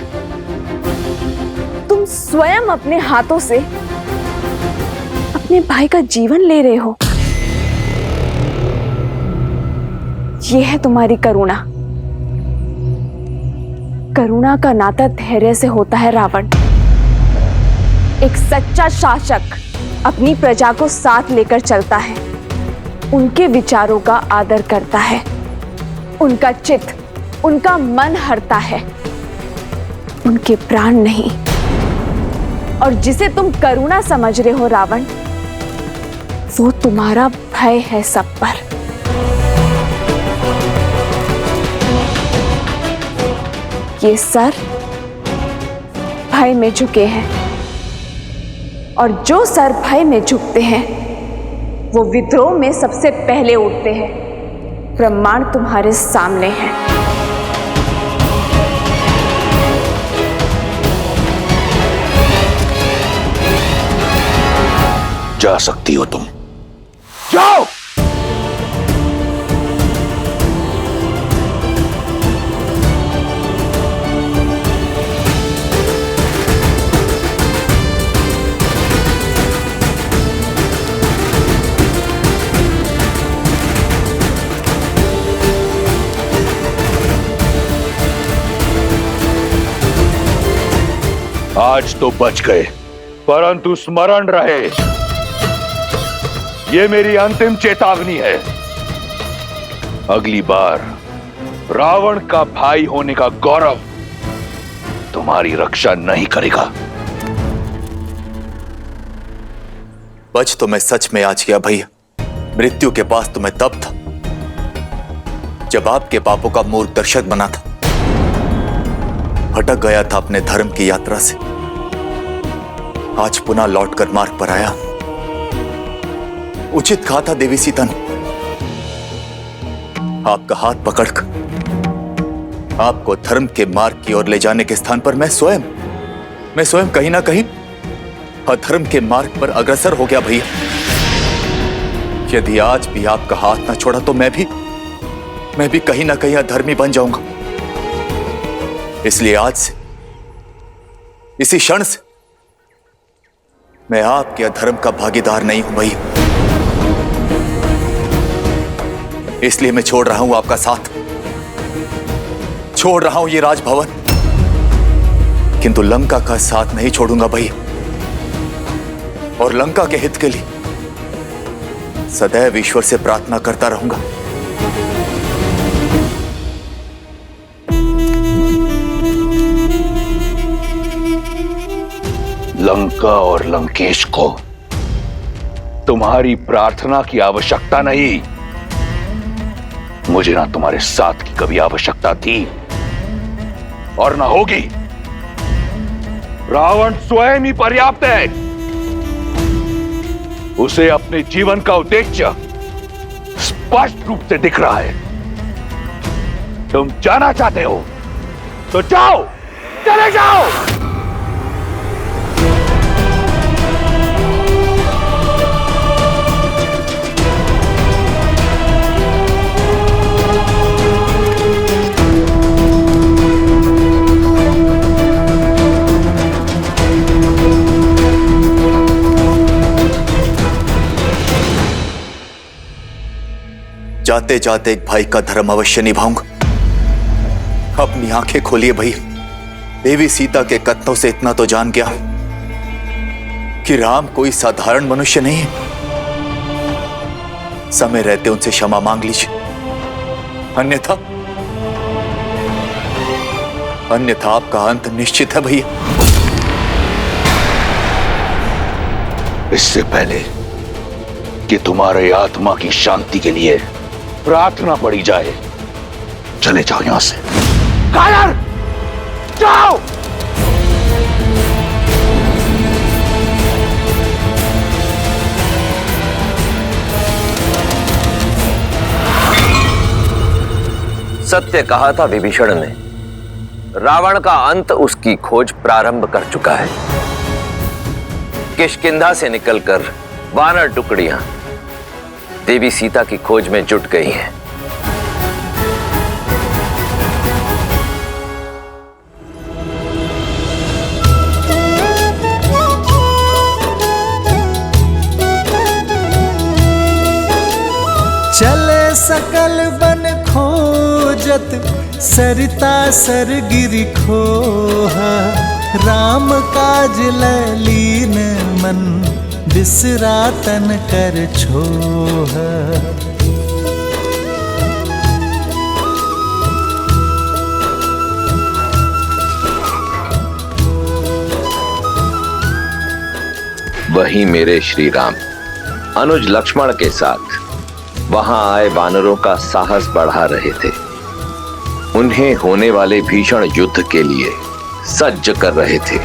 तुम स्वयं अपने हाथों से अपने भाई का जीवन ले रहे हो। यह है तुम्हारी करुणा। करुणा का नाता धैर्य से होता है रावण। एक सच्चा शासक अपनी प्रजा को साथ लेकर चलता है, उनके विचारों का आदर करता है, उनका चित्त, उनका मन हरता है, उनके प्राण नहीं। और जिसे तुम करुणा समझ रहे हो रावण, वो तुम्हारा भय है सब पर। ये सर भय में झुके हैं, और जो सर भय में झुकते हैं वो विद्रोह में सबसे पहले उठते हैं। प्रमाण तुम्हारे सामने है। जा सकती हो तुम, जाओ। आज तो बच गए, परंतु स्मरण रहे, ये मेरी अंतिम चेतावनी है। अगली बार रावण का भाई होने का गौरव तुम्हारी रक्षा नहीं करेगा। बच तो मैं सच में आज गया भैया, मृत्यु के पास तो मैं तब था जब आपके पापों का मूर्ख दर्शक बना था, भटक गया था अपने धर्म की यात्रा से, आज पुनः लौटकर मार्ग पर आया। उचित कहा था देवी सीता ने, आपका हाथ पकड़कर आपको धर्म के मार्ग की ओर ले जाने के स्थान पर मैं स्वयं कहीं ना कहीं अधर्म के मार्ग पर अग्रसर हो गया भैया। यदि आज भी आपका हाथ ना छोड़ा तो मैं भी कहीं ना कहीं अधर्मी बन जाऊंगा। इसलिए आज से, इसी क्षण से मैं आपके अधर्म का भागीदार नहीं हूं भैया। इसलिए मैं छोड़ रहा हूं आपका साथ, छोड़ रहा हूं ये राजभवन, किंतु लंका का साथ नहीं छोड़ूंगा भैया। और लंका के हित के लिए सदैव ईश्वर से प्रार्थना करता रहूंगा। लंका और लंकेश को तुम्हारी प्रार्थना की आवश्यकता नहीं। मुझे ना तुम्हारे साथ की कभी आवश्यकता थी और ना होगी। रावण स्वयं ही पर्याप्त है। उसे अपने जीवन का उद्देश्य स्पष्ट रूप से दिख रहा है। तुम जाना चाहते हो तो जाओ, चले जाओ। जाते जाते एक भाई का धर्म अवश्य निभाऊंगा। अपनी आंखें खोलिए भैया, देवी सीता के कथनों से इतना तो जान गया कि राम कोई साधारण मनुष्य नहीं है। समय रहते उनसे क्षमा मांग लीजिए, अन्यथा आपका अंत निश्चित है भैया। इससे पहले कि तुम्हारे आत्मा की शांति के लिए प्रार्थना पड़ी जाए, चले जाओ यहां से। कायर, जाओ। सत्य कहा था विभीषण ने, रावण का अंत उसकी खोज प्रारंभ कर चुका है। किष्किंधा से निकलकर वानर टुकड़ियां देवी सीता की खोज में जुट गई हैं। चले सकल बन खोजत, सरिता सरगिरि खोहा। राम काज ललीन मन, बिसरा तन कर छोह। वहीं मेरे श्री राम अनुज लक्ष्मण के साथ वहां आए वानरों का साहस बढ़ा रहे थे। उन्हें होने वाले भीषण युद्ध के लिए सज्ज कर रहे थे।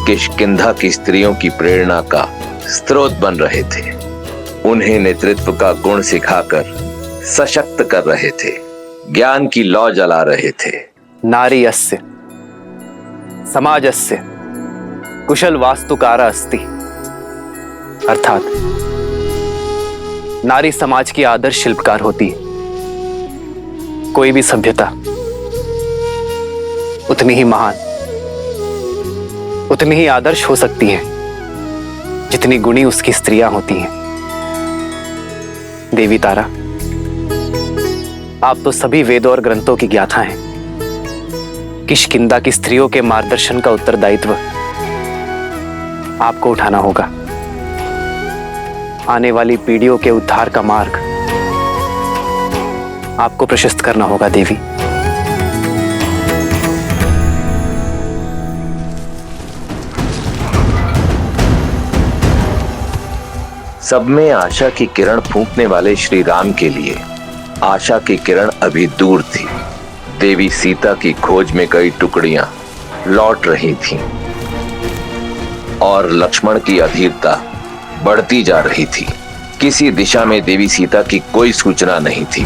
किष्किंधा की स्त्रियों की प्रेरणा का स्रोत बन रहे थे। उन्हें नेतृत्व का गुण सिखाकर सशक्त कर रहे थे, ज्ञान की लौ जला रहे थे। नारी अस्य समाजस्य कुशल वास्तुकार अस्ति, अर्थात नारी समाज की आदर्श शिल्पकार होती है। कोई भी सभ्यता उतनी ही महान, उतनी ही आदर्श हो सकती है जितनी गुणी उसकी स्त्रियां होती हैं। देवी तारा, आप तो सभी वेदों और ग्रंथों की ज्ञाता हैं। किष्किंधा की स्त्रियों के मार्गदर्शन का उत्तरदायित्व आपको उठाना होगा। आने वाली पीढ़ियों के उद्धार का मार्ग आपको प्रशस्त करना होगा देवी। सब में आशा की किरण फूंकने वाले श्री राम के लिए आशा की किरण अभी दूर थी। देवी सीता की खोज में कई टुकड़ियां लौट रही थीं और लक्ष्मण की अधीरता बढ़ती जा रही थी। किसी दिशा में देवी सीता की कोई सूचना नहीं थी।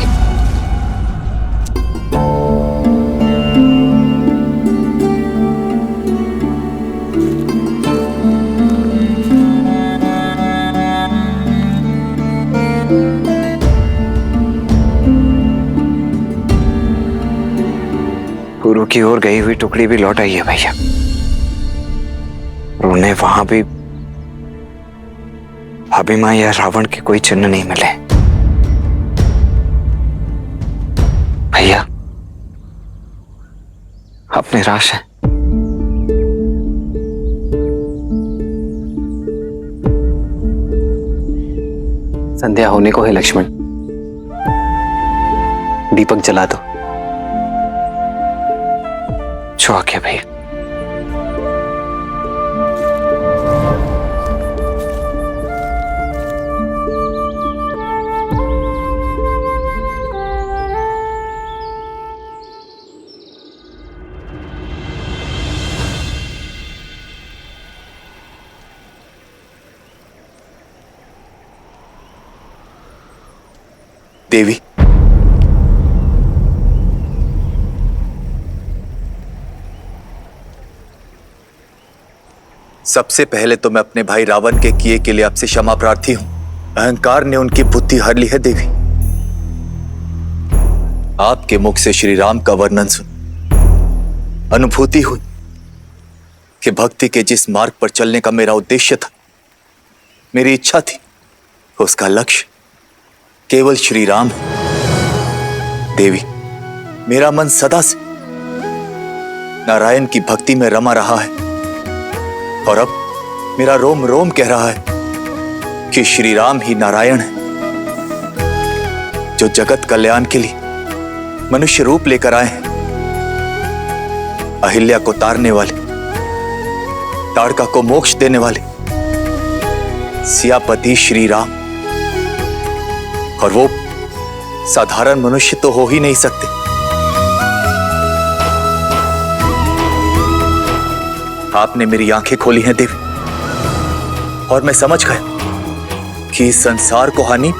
पूर्व की ओर गई हुई टुकड़ी भी लौट आई है भैया, और उन्हें वहां भी भाभी मां या रावण के कोई चिन्ह नहीं मिले। भैया आप निराश हैं? संध्या होने को है लक्ष्मण, दीपक जला दो। जो आज्ञा भैया। देवी, सबसे पहले तो मैं अपने भाई रावण के किए के लिए आपसे क्षमा प्रार्थी हूं। अहंकार ने उनकी बुद्धि हर ली है देवी। आपके मुख से श्री राम का वर्णन सुन अनुभूति हुई कि भक्ति के जिस मार्ग पर चलने का मेरा उद्देश्य था, मेरी इच्छा थी, उसका लक्ष्य केवल श्री राम है। देवी, मेरा मन सदा से नारायण की भक्ति में रमा रहा है और अब मेरा रोम रोम कह रहा है कि श्री राम ही नारायण है, जो जगत कल्याण के लिए मनुष्य रूप लेकर आए हैं। अहिल्या को तारने वाले, ताड़का को मोक्ष देने वाले सियापति श्री राम, और वो साधारण मनुष्य तो हो ही नहीं सकते। आपने मेरी आंखें खोली हैं देवी, और मैं समझ गया कि इस संसार को हानि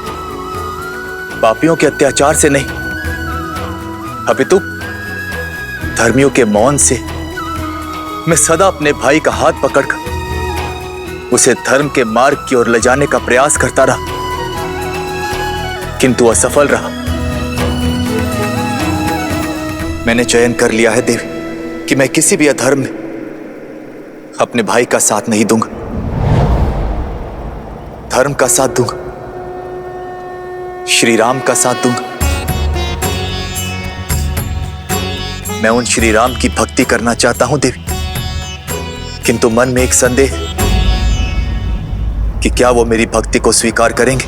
पापियों के अत्याचार से नहीं, अपितु धर्मियों के मौन से। मैं सदा अपने भाई का हाथ पकड़कर उसे धर्म के मार्ग की ओर ले जाने का प्रयास करता रहा, किंतु असफल रहा। मैंने चयन कर लिया है देवी कि मैं किसी भी अधर्म में अपने भाई का साथ नहीं दूंगा, धर्म का साथ दूंगा, श्री राम का साथ दूंगा। मैं उन श्री राम की भक्ति करना चाहता हूं देवी, किंतु मन में एक संदेह है कि क्या वो मेरी भक्ति को स्वीकार करेंगे,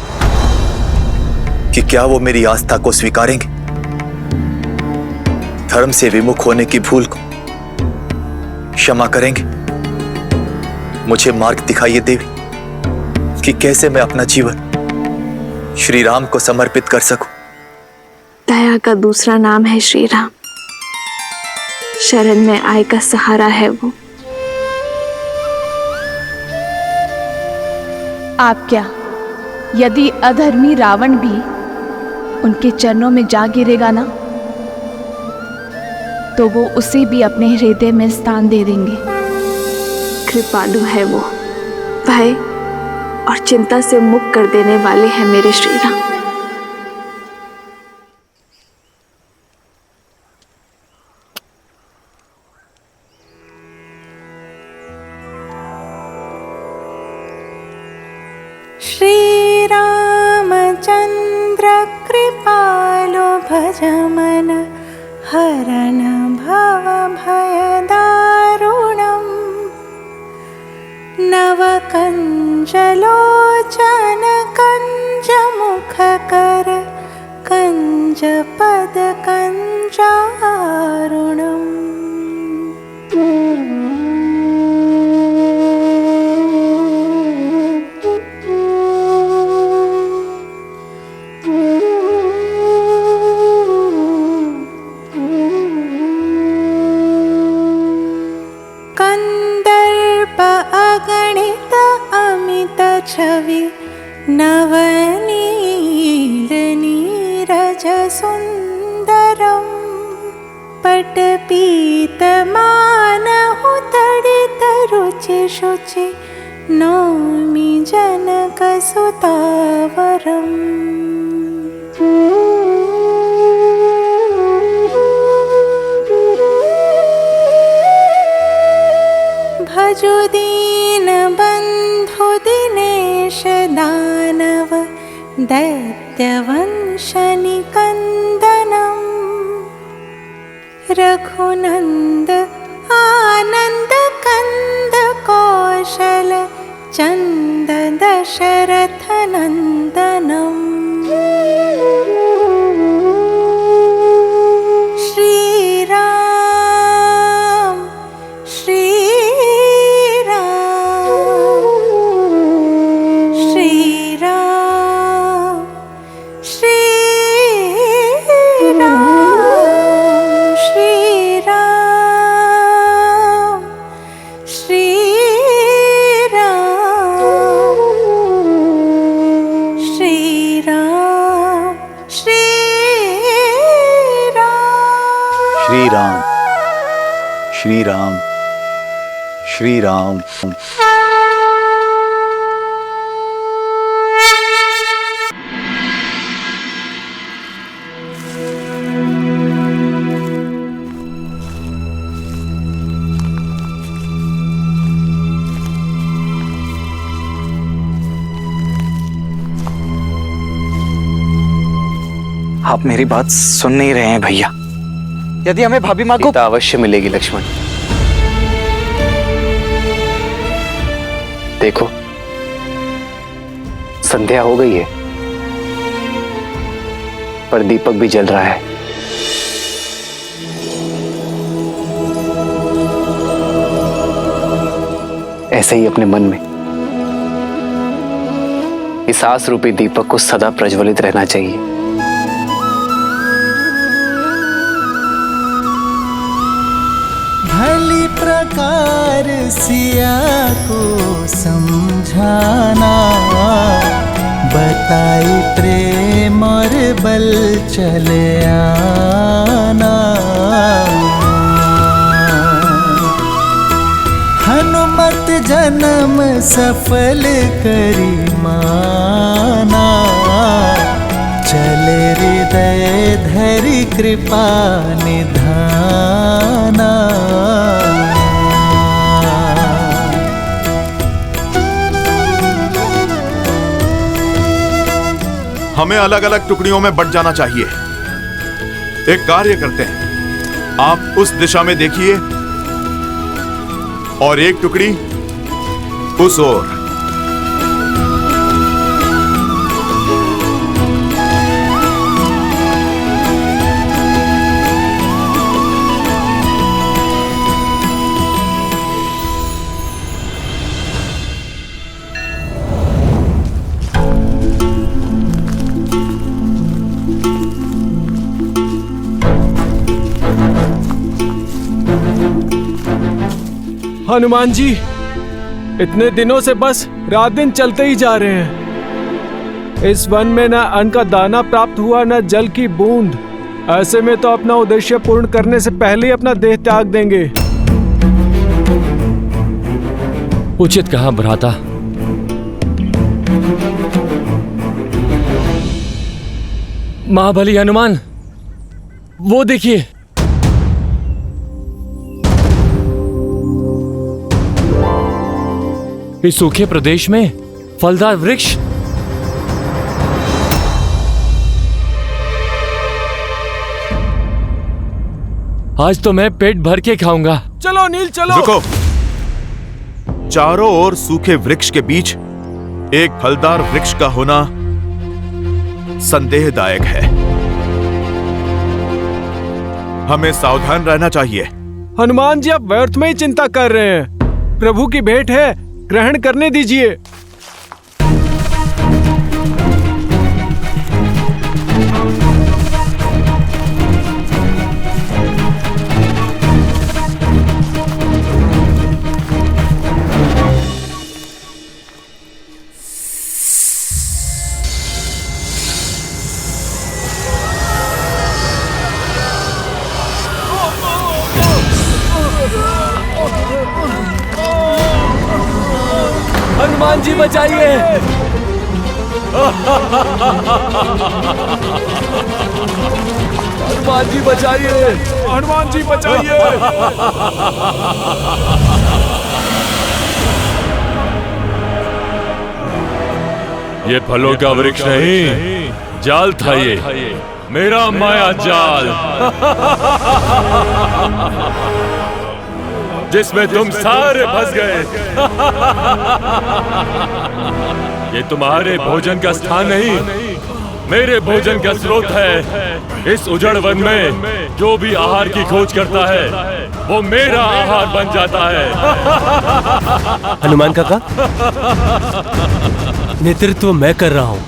कि क्या वो मेरी आस्था को स्वीकारेंगे। धर्म से विमुख होने की भूल को क्षमा करेंगे। मुझे मार्ग दिखाइए देवी कि कैसे मैं अपना जीवन श्री राम को समर्पित कर सकूं। दया का दूसरा नाम है श्री राम, शरण में आए का सहारा है वो। आप क्या, यदि अधर्मी रावण भी उनके चरणों में जा गिरेगा ना, तो वो उसे भी अपने हृदय में स्थान दे देंगे। कृपालु है वो, भय और चिंता से मुक्त कर देने वाले हैं मेरे श्री राम। श्री रामचंद्र कृपालो भजमन हरण भव भयदारुणम् नवकंजलोचन कंजमुखकर कंजपद कंजारुणम्। अगणित अमित छवि नवनील नीरज सुंदरम पटपीतमानहु तडित रुचि शुचि नौमि जनकसुतावरम्। भजो दीनबन्धु दिनेश दानव दैत्यवंशनिकन्दनम् रघुनन्द आनन्द कन्द कौशल चन्द दशरथ नन्दनम्। श्रीराम श्रीराम श्रीराम श्रीराम श्रीराम श्रीराम श्रीराम श्रीराम श्रीराम श्रीराम। आप मेरी बात सुन नहीं रहे हैं भैया। यदि हमें भाभी माँ को अवश्य मिलेगी लक्ष्मण। देखो संध्या हो गई है पर दीपक भी जल रहा है। ऐसे ही अपने मन में इस आस रूपी दीपक को सदा प्रज्वलित रहना चाहिए। भली प्रकार सिया को समझाना, बताई प्रेम और बल चले आना। हनुमत जन्म सफल करी माना, चले हृदय धरि कृपा निधाना। हमें अलग अलग टुकड़ियों में बंट जाना चाहिए। एक कार्य करते हैं, आप उस दिशा में देखिए और एक टुकड़ी उस ओर। हनुमान जी, इतने दिनों से बस रात दिन चलते ही जा रहे हैं। इस वन में न अन्न का दाना प्राप्त हुआ, न जल की बूंद। ऐसे में तो अपना उद्देश्य पूर्ण करने से पहले ही अपना देह त्याग देंगे। उचित कहा भ्राता। महाबली हनुमान, वो देखिए। इस सूखे प्रदेश में फलदार वृक्ष। आज तो मैं पेट भर के खाऊंगा। चलो नील चलो। रुको। चारों ओर सूखे वृक्ष के बीच एक फलदार वृक्ष का होना संदेहदायक है। हमें सावधान रहना चाहिए। हनुमान जी, आप व्यर्थ में ही चिंता कर रहे हैं। प्रभु की भेंट है, ग्रहण करने दीजिए। हनुमान जी बचाइए। हनुमान जी बचाइए, हनुमान जी बचाइए। ये फलों का वृक्ष नहीं, जाल था ये, मेरा माया जाल, जिसमें तुम सारे फंस गए। ये तुम्हारे भोजन का स्थान नहीं, मेरे भोजन का स्रोत है। इस उजड़ वन में जो भी आहार की खोज करता है वो मेरा आहार बन जाता है। हनुमान काका, नेतृत्व मैं कर रहा हूं।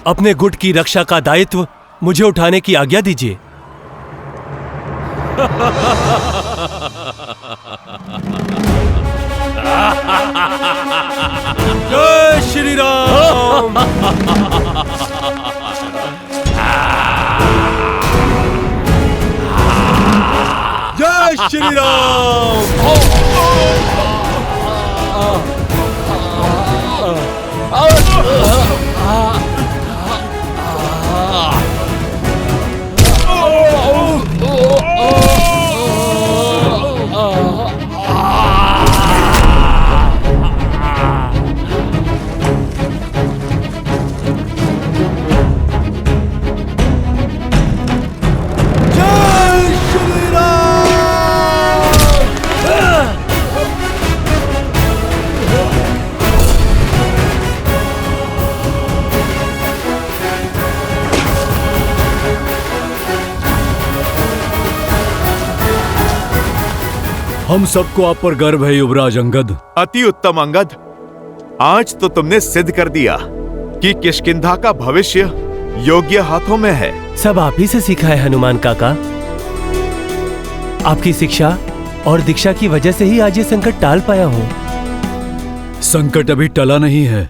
अपने गुट की रक्षा का दायित्व मुझे उठाने की आज्ञा दीजिए। जय श्री राम। जय श्री राम। हम सबको आप पर गर्व है युवराज अंगद। अति उत्तम अंगद, आज तो तुमने सिद्ध कर दिया कि किष्किंधा का भविष्य योग्य हाथों में है। सब आप ही से सीखा है हनुमान काका। आपकी शिक्षा और दीक्षा की वजह से ही आज ये संकट टाल पाया हूं। संकट अभी टला नहीं है।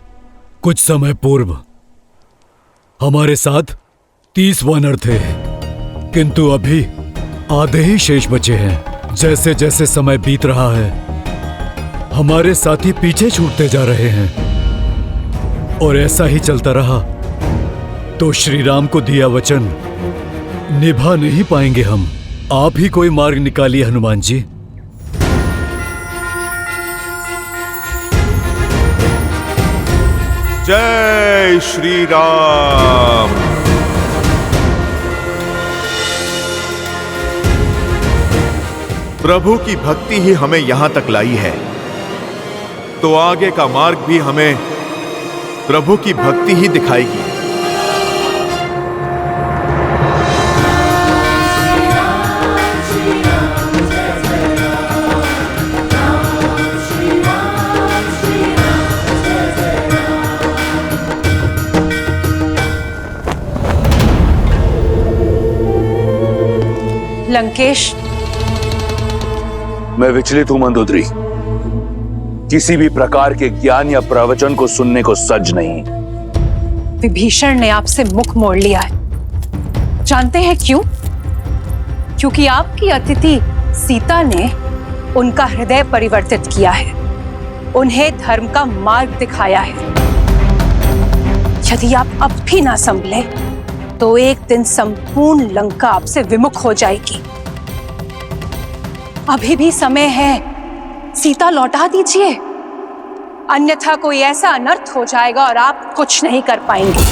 कुछ समय पूर्व हमारे साथ 30 वानर थे, किंतु अभी आधे ही शेष बचे हैं। जैसे जैसे समय बीत रहा है हमारे साथी पीछे छूटते जा रहे हैं, और ऐसा ही चलता रहा तो श्री राम को दिया वचन निभा नहीं पाएंगे हम। आप ही कोई मार्ग निकालिए हनुमान जी। जय श्री राम। प्रभु की भक्ति ही हमें यहां तक लाई है, तो आगे का मार्ग भी हमें प्रभु की भक्ति ही दिखाएगी। लंकेश, मैं विचलित हूं मंदोदरी। किसी भी प्रकार के ज्ञान या प्रवचन को सुनने को सज नहीं। विभीषण ने आपसे मुख मोड़ लिया है। जानते हैं क्यों? क्योंकि आपकी अतिथि सीता ने उनका हृदय परिवर्तित किया है, उन्हें धर्म का मार्ग दिखाया है। यदि आप अब भी ना संभले तो एक दिन संपूर्ण लंका आपसे विमुख हो जाएगी। अभी भी समय है, सीता लौटा दीजिए, अन्यथा कोई ऐसा अनर्थ हो जाएगा और आप कुछ नहीं कर पाएंगे।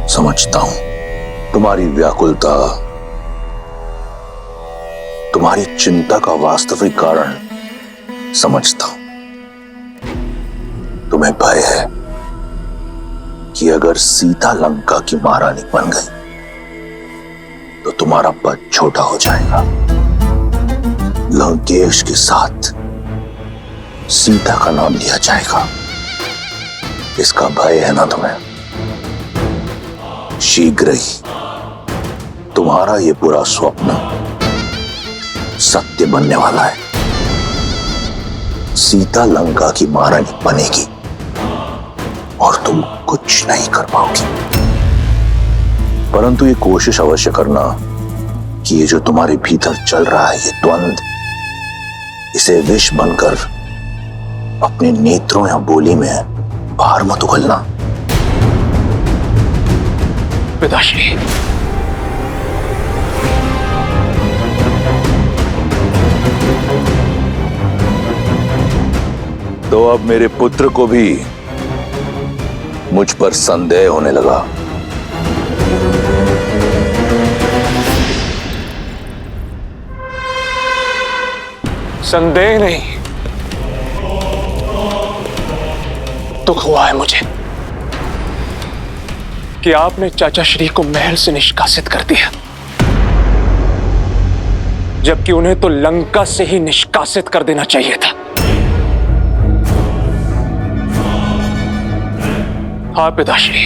समझता हूं तुम्हारी व्याकुलता, तुम्हारी चिंता का वास्तविक कारण समझता हूं। तुम्हें भय है कि अगर सीता लंका की महारानी बन गई तो तुम्हारा पद छोटा हो जाएगा। लंकेश के साथ सीता का नाम लिया जाएगा, इसका भय है ना तुम्हें? शीघ्र ही तुम्हारा यह पूरा स्वप्न सत्य बनने वाला है। सीता लंका की महारानी बनेगी और तुम कुछ नहीं कर पाओगी। परंतु ये कोशिश अवश्य करना कि ये जो तुम्हारे भीतर चल रहा है, ये द्वंद, इसे विष बनकर अपने नेत्रों या बोली में बाहर मत उगलना। पिताश्री, तो अब मेरे पुत्र को भी मुझ पर संदेह होने लगा। संदेह नहीं, दुख हुआ है मुझे कि आपने चाचा श्री को महल से निष्कासित कर दिया, जबकि उन्हें तो लंका से ही निष्कासित कर देना चाहिए था। हाँ पिताश्री,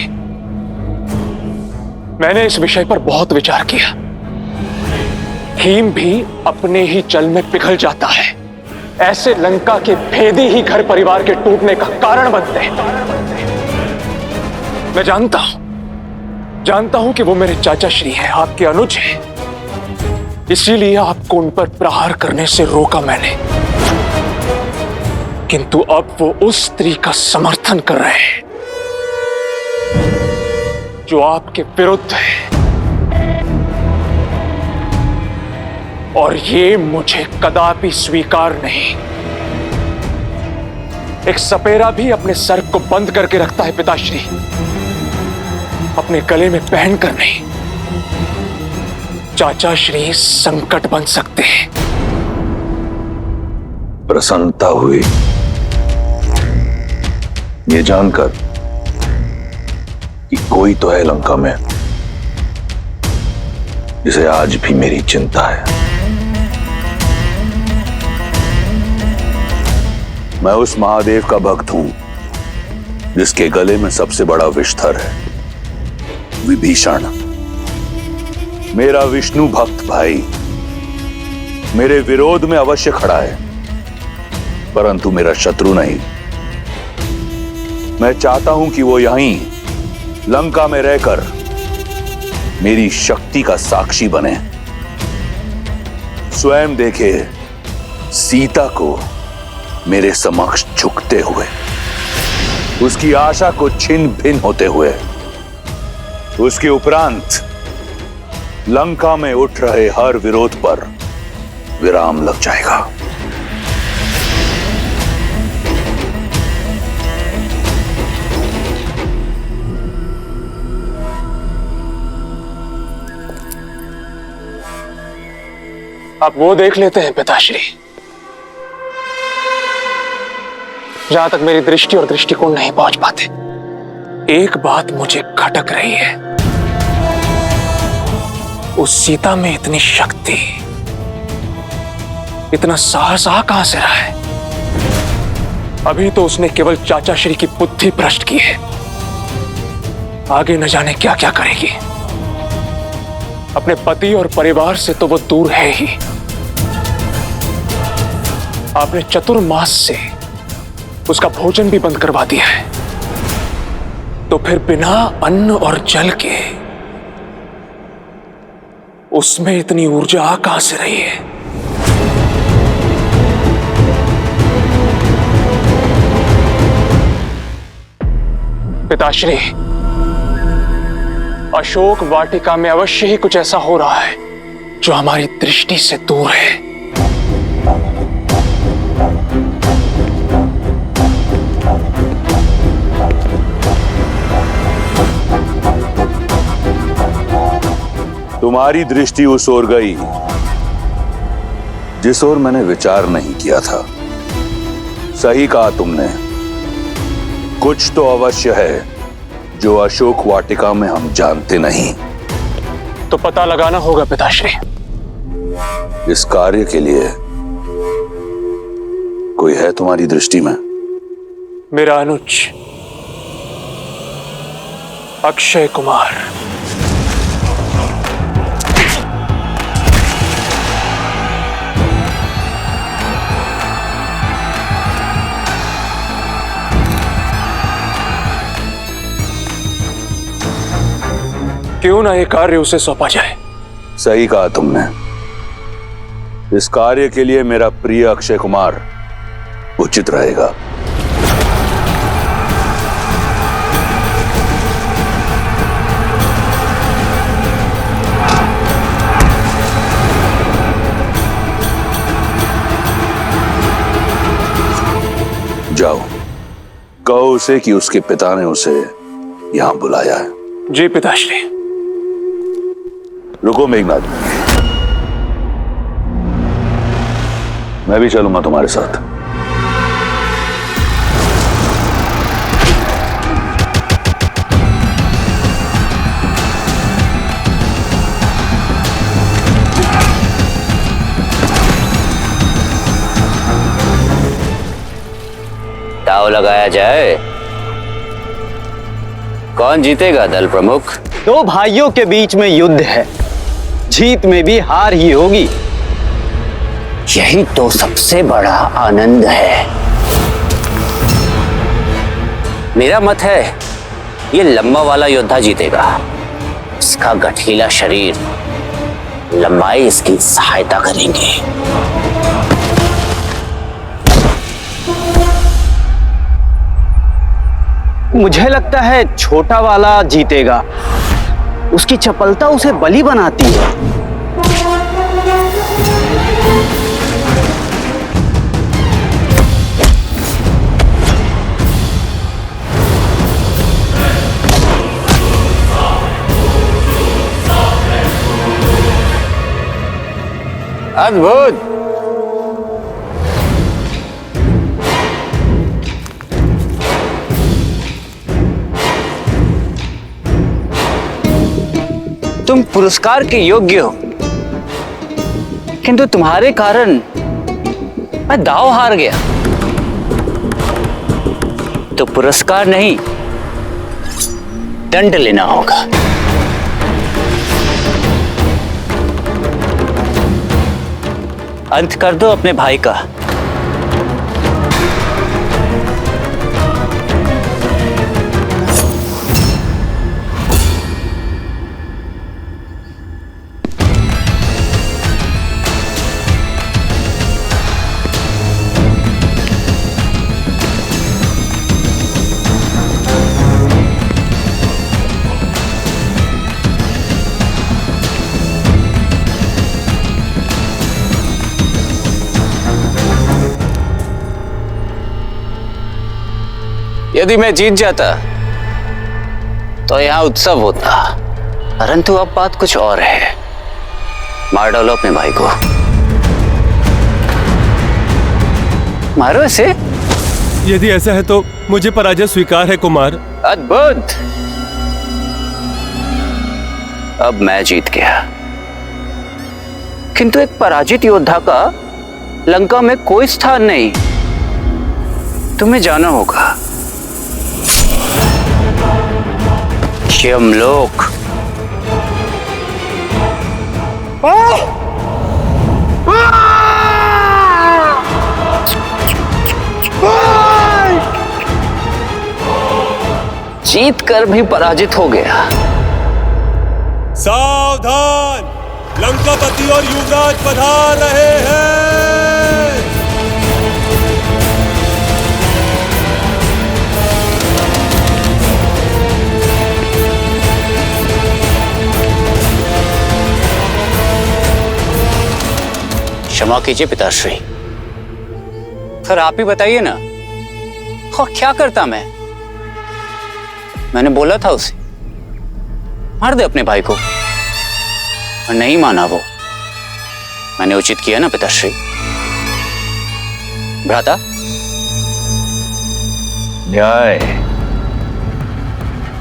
मैंने इस विषय पर बहुत विचार किया। हिम भी अपने ही जल में पिघल जाता है। ऐसे लंका के भेदी ही घर परिवार के टूटने का कारण बनते हैं। मैं जानता हूं कि वो मेरे चाचा श्री हैं, आपके अनुज हैं। इसीलिए आपको उन पर प्रहार करने से रोका मैंने। किंतु अब वो उस स्त्री का समर्थन कर रहे हैं जो आपके विरुद्ध है, और ये मुझे कदापि स्वीकार नहीं। एक सपेरा भी अपने सर को बंद करके रखता है पिताश्री, अपने गले में पहनकर नहीं। चाचा श्री संकट बन सकते हैं। प्रसन्नता हुई ये जानकर कि कोई तो है लंका में जिसे आज भी मेरी चिंता है। मैं उस महादेव का भक्त हूं जिसके गले में सबसे बड़ा विषधर है, विभीषण। मेरा विष्णु भक्त भाई मेरे विरोध में अवश्य खड़ा है, परंतु मेरा शत्रु नहीं। मैं चाहता हूं कि वो यहीं लंका में रहकर मेरी शक्ति का साक्षी बने, स्वयं देखे सीता को मेरे समक्ष झुकते हुए, उसकी आशा को छिन्न भिन्न होते हुए। उसके उपरांत लंका में उठ रहे हर विरोध पर विराम लग जाएगा। आप वो देख लेते हैं पिताश्री, जहां तक मेरी दृष्टि और दृष्टिकोण नहीं पहुंच पाते। एक बात मुझे खटक रही है, उस सीता में इतनी शक्ति, इतना साहस कहां से रहा है? अभी तो उसने केवल चाचा श्री की बुद्धि भ्रष्ट की है, आगे न जाने क्या क्या करेगी। अपने पति और परिवार से तो वो दूर है ही, आपने चतुर्मास से उसका भोजन भी बंद करवा दिया है। तो फिर बिना अन्न और जल के उसमें इतनी ऊर्जा कहां से रही है? पिताश्री, अशोक वाटिका में अवश्य ही कुछ ऐसा हो रहा है जो हमारी दृष्टि से दूर है। तुम्हारी दृष्टि उस ओर गई जिस ओर मैंने विचार नहीं किया था। सही कहा तुमने, कुछ तो अवश्य है जो अशोक वाटिका में हम जानते नहीं। तो पता लगाना होगा पिताश्री। इस कार्य के लिए कोई है तुम्हारी दृष्टि में? मेरा अनुज अक्षय कुमार। क्यों ना ये कार्य उसे सौंपा जाए? सही कहा तुमने। इस कार्य के लिए मेरा प्रिय अक्षय कुमार उचित रहेगा। जाओ, कहो उसे कि उसके पिता ने उसे यहां बुलाया है। जी पिताश्री। रुको मेघनाथ, मैं भी चलूंगा तुम्हारे साथ। दांव लगाया जाए, कौन जीतेगा दल प्रमुख? दो भाइयों के बीच में युद्ध है, जीत में भी हार ही होगी। यही तो सबसे बड़ा आनंद है। मेरा मत है ये लंबा वाला योद्धा जीतेगा। इसका गठीला शरीर, लंबाई इसकी सहायता करेंगे। मुझे लगता है छोटा वाला जीतेगा। उसकी चपलता उसे बली बनाती है। अद्भुत। तुम पुरस्कार के योग्य हो, किंतु तुम्हारे कारण मैं दांव हार गया। तो पुरस्कार नहीं, दंड लेना होगा। अंत कर दो अपने भाई का। यदि मैं जीत जाता तो यहां उत्सव होता, परंतु अब बात कुछ और है। मार डालो अपने भाई को। मारो इसे। यदि ऐसा है तो मुझे पराजय स्वीकार है कुमार। अद्भुत। अब मैं जीत गया, किंतु एक पराजित योद्धा का लंका में कोई स्थान नहीं। तुम्हें जाना होगा यमलोक। जीत कर भी पराजित हो गया। सावधान, लंकापति और युवराज पधार रहे हैं। क्षमा कीजिए पिताश्री, फिर आप ही बताइए ना, और क्या करता मैंने बोला था उसे मार दे अपने भाई को, और नहीं माना वो। मैंने उचित किया ना पिताश्री? भ्राता, न्याय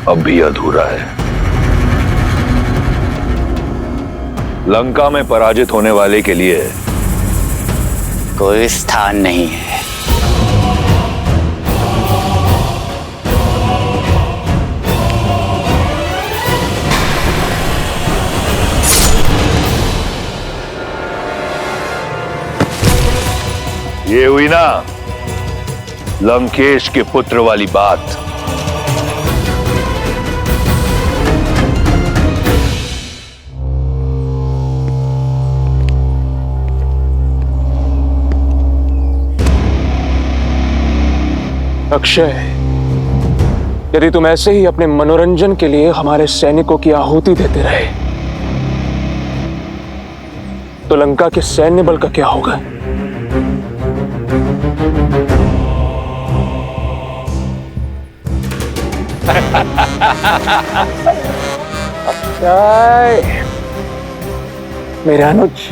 अब भी अधूरा है। लंका में पराजित होने वाले के लिए कोई स्थान नहीं है। ये हुई ना लंकेश के पुत्र वाली बात। अक्षय, यदि तुम ऐसे ही अपने मनोरंजन के लिए हमारे सैनिकों की आहुति देते रहे तो लंका के सैन्य बल का क्या होगा? अक्षय, मेरे अनुज,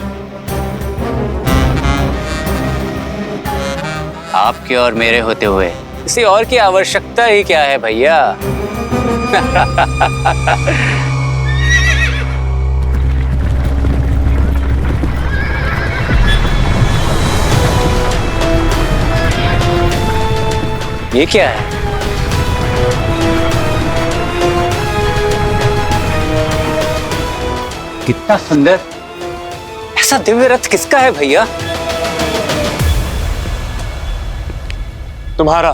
आपके और मेरे होते हुए किसी और की आवश्यकता ही क्या है भैया? ये क्या है? कितना सुंदर! ऐसा दिव्य रथ किसका है भैया? तुम्हारा,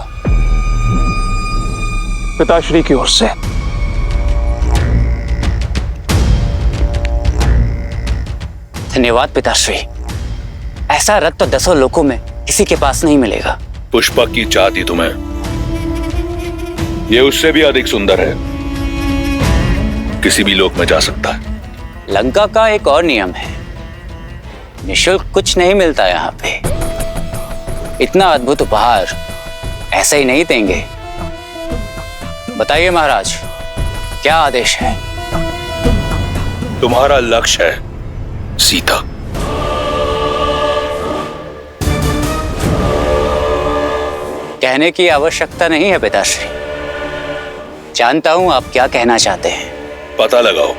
पिताश्री की ओर से। धन्यवाद पिताश्री। ऐसा रथ तो 10 लोकों में किसी के पास नहीं मिलेगा। पुष्पक की चाहती तुम्हें, ये उससे भी अधिक सुंदर है, किसी भी लोक में जा सकता है। लंका का एक और नियम है, निशुल्क कुछ नहीं मिलता यहाँ पे। इतना अद्भुत उपहार ऐसे ही नहीं देंगे। बताइए महाराज, क्या आदेश है? तुम्हारा लक्ष्य है सीता। कहने की आवश्यकता नहीं है पिताश्री, जानता हूं आप क्या कहना चाहते हैं। पता लगाओ,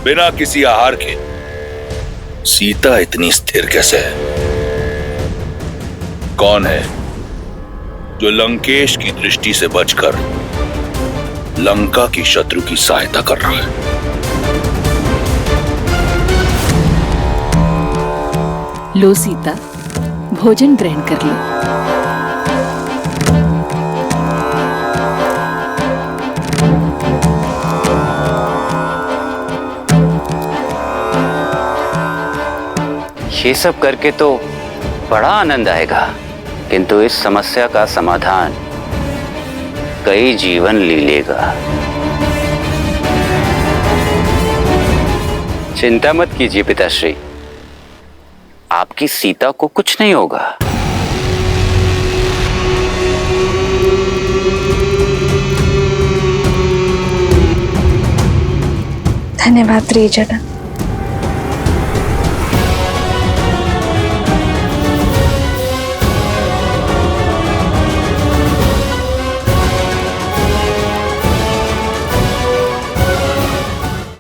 बिना किसी आहार के सीता इतनी स्थिर कैसे है? कौन है जो लंकेश की दृष्टि से बचकर लंका की शत्रु की सहायता कर रहा है? लो सीता, भोजन ग्रहण कर लो। ये सब करके तो बड़ा आनंद आएगा, किंतु इस समस्या का समाधान कई जीवन ले लेगा। चिंता मत कीजिए पिताश्री, आपकी सीता को कुछ नहीं होगा। धन्यवाद त्रिजटा।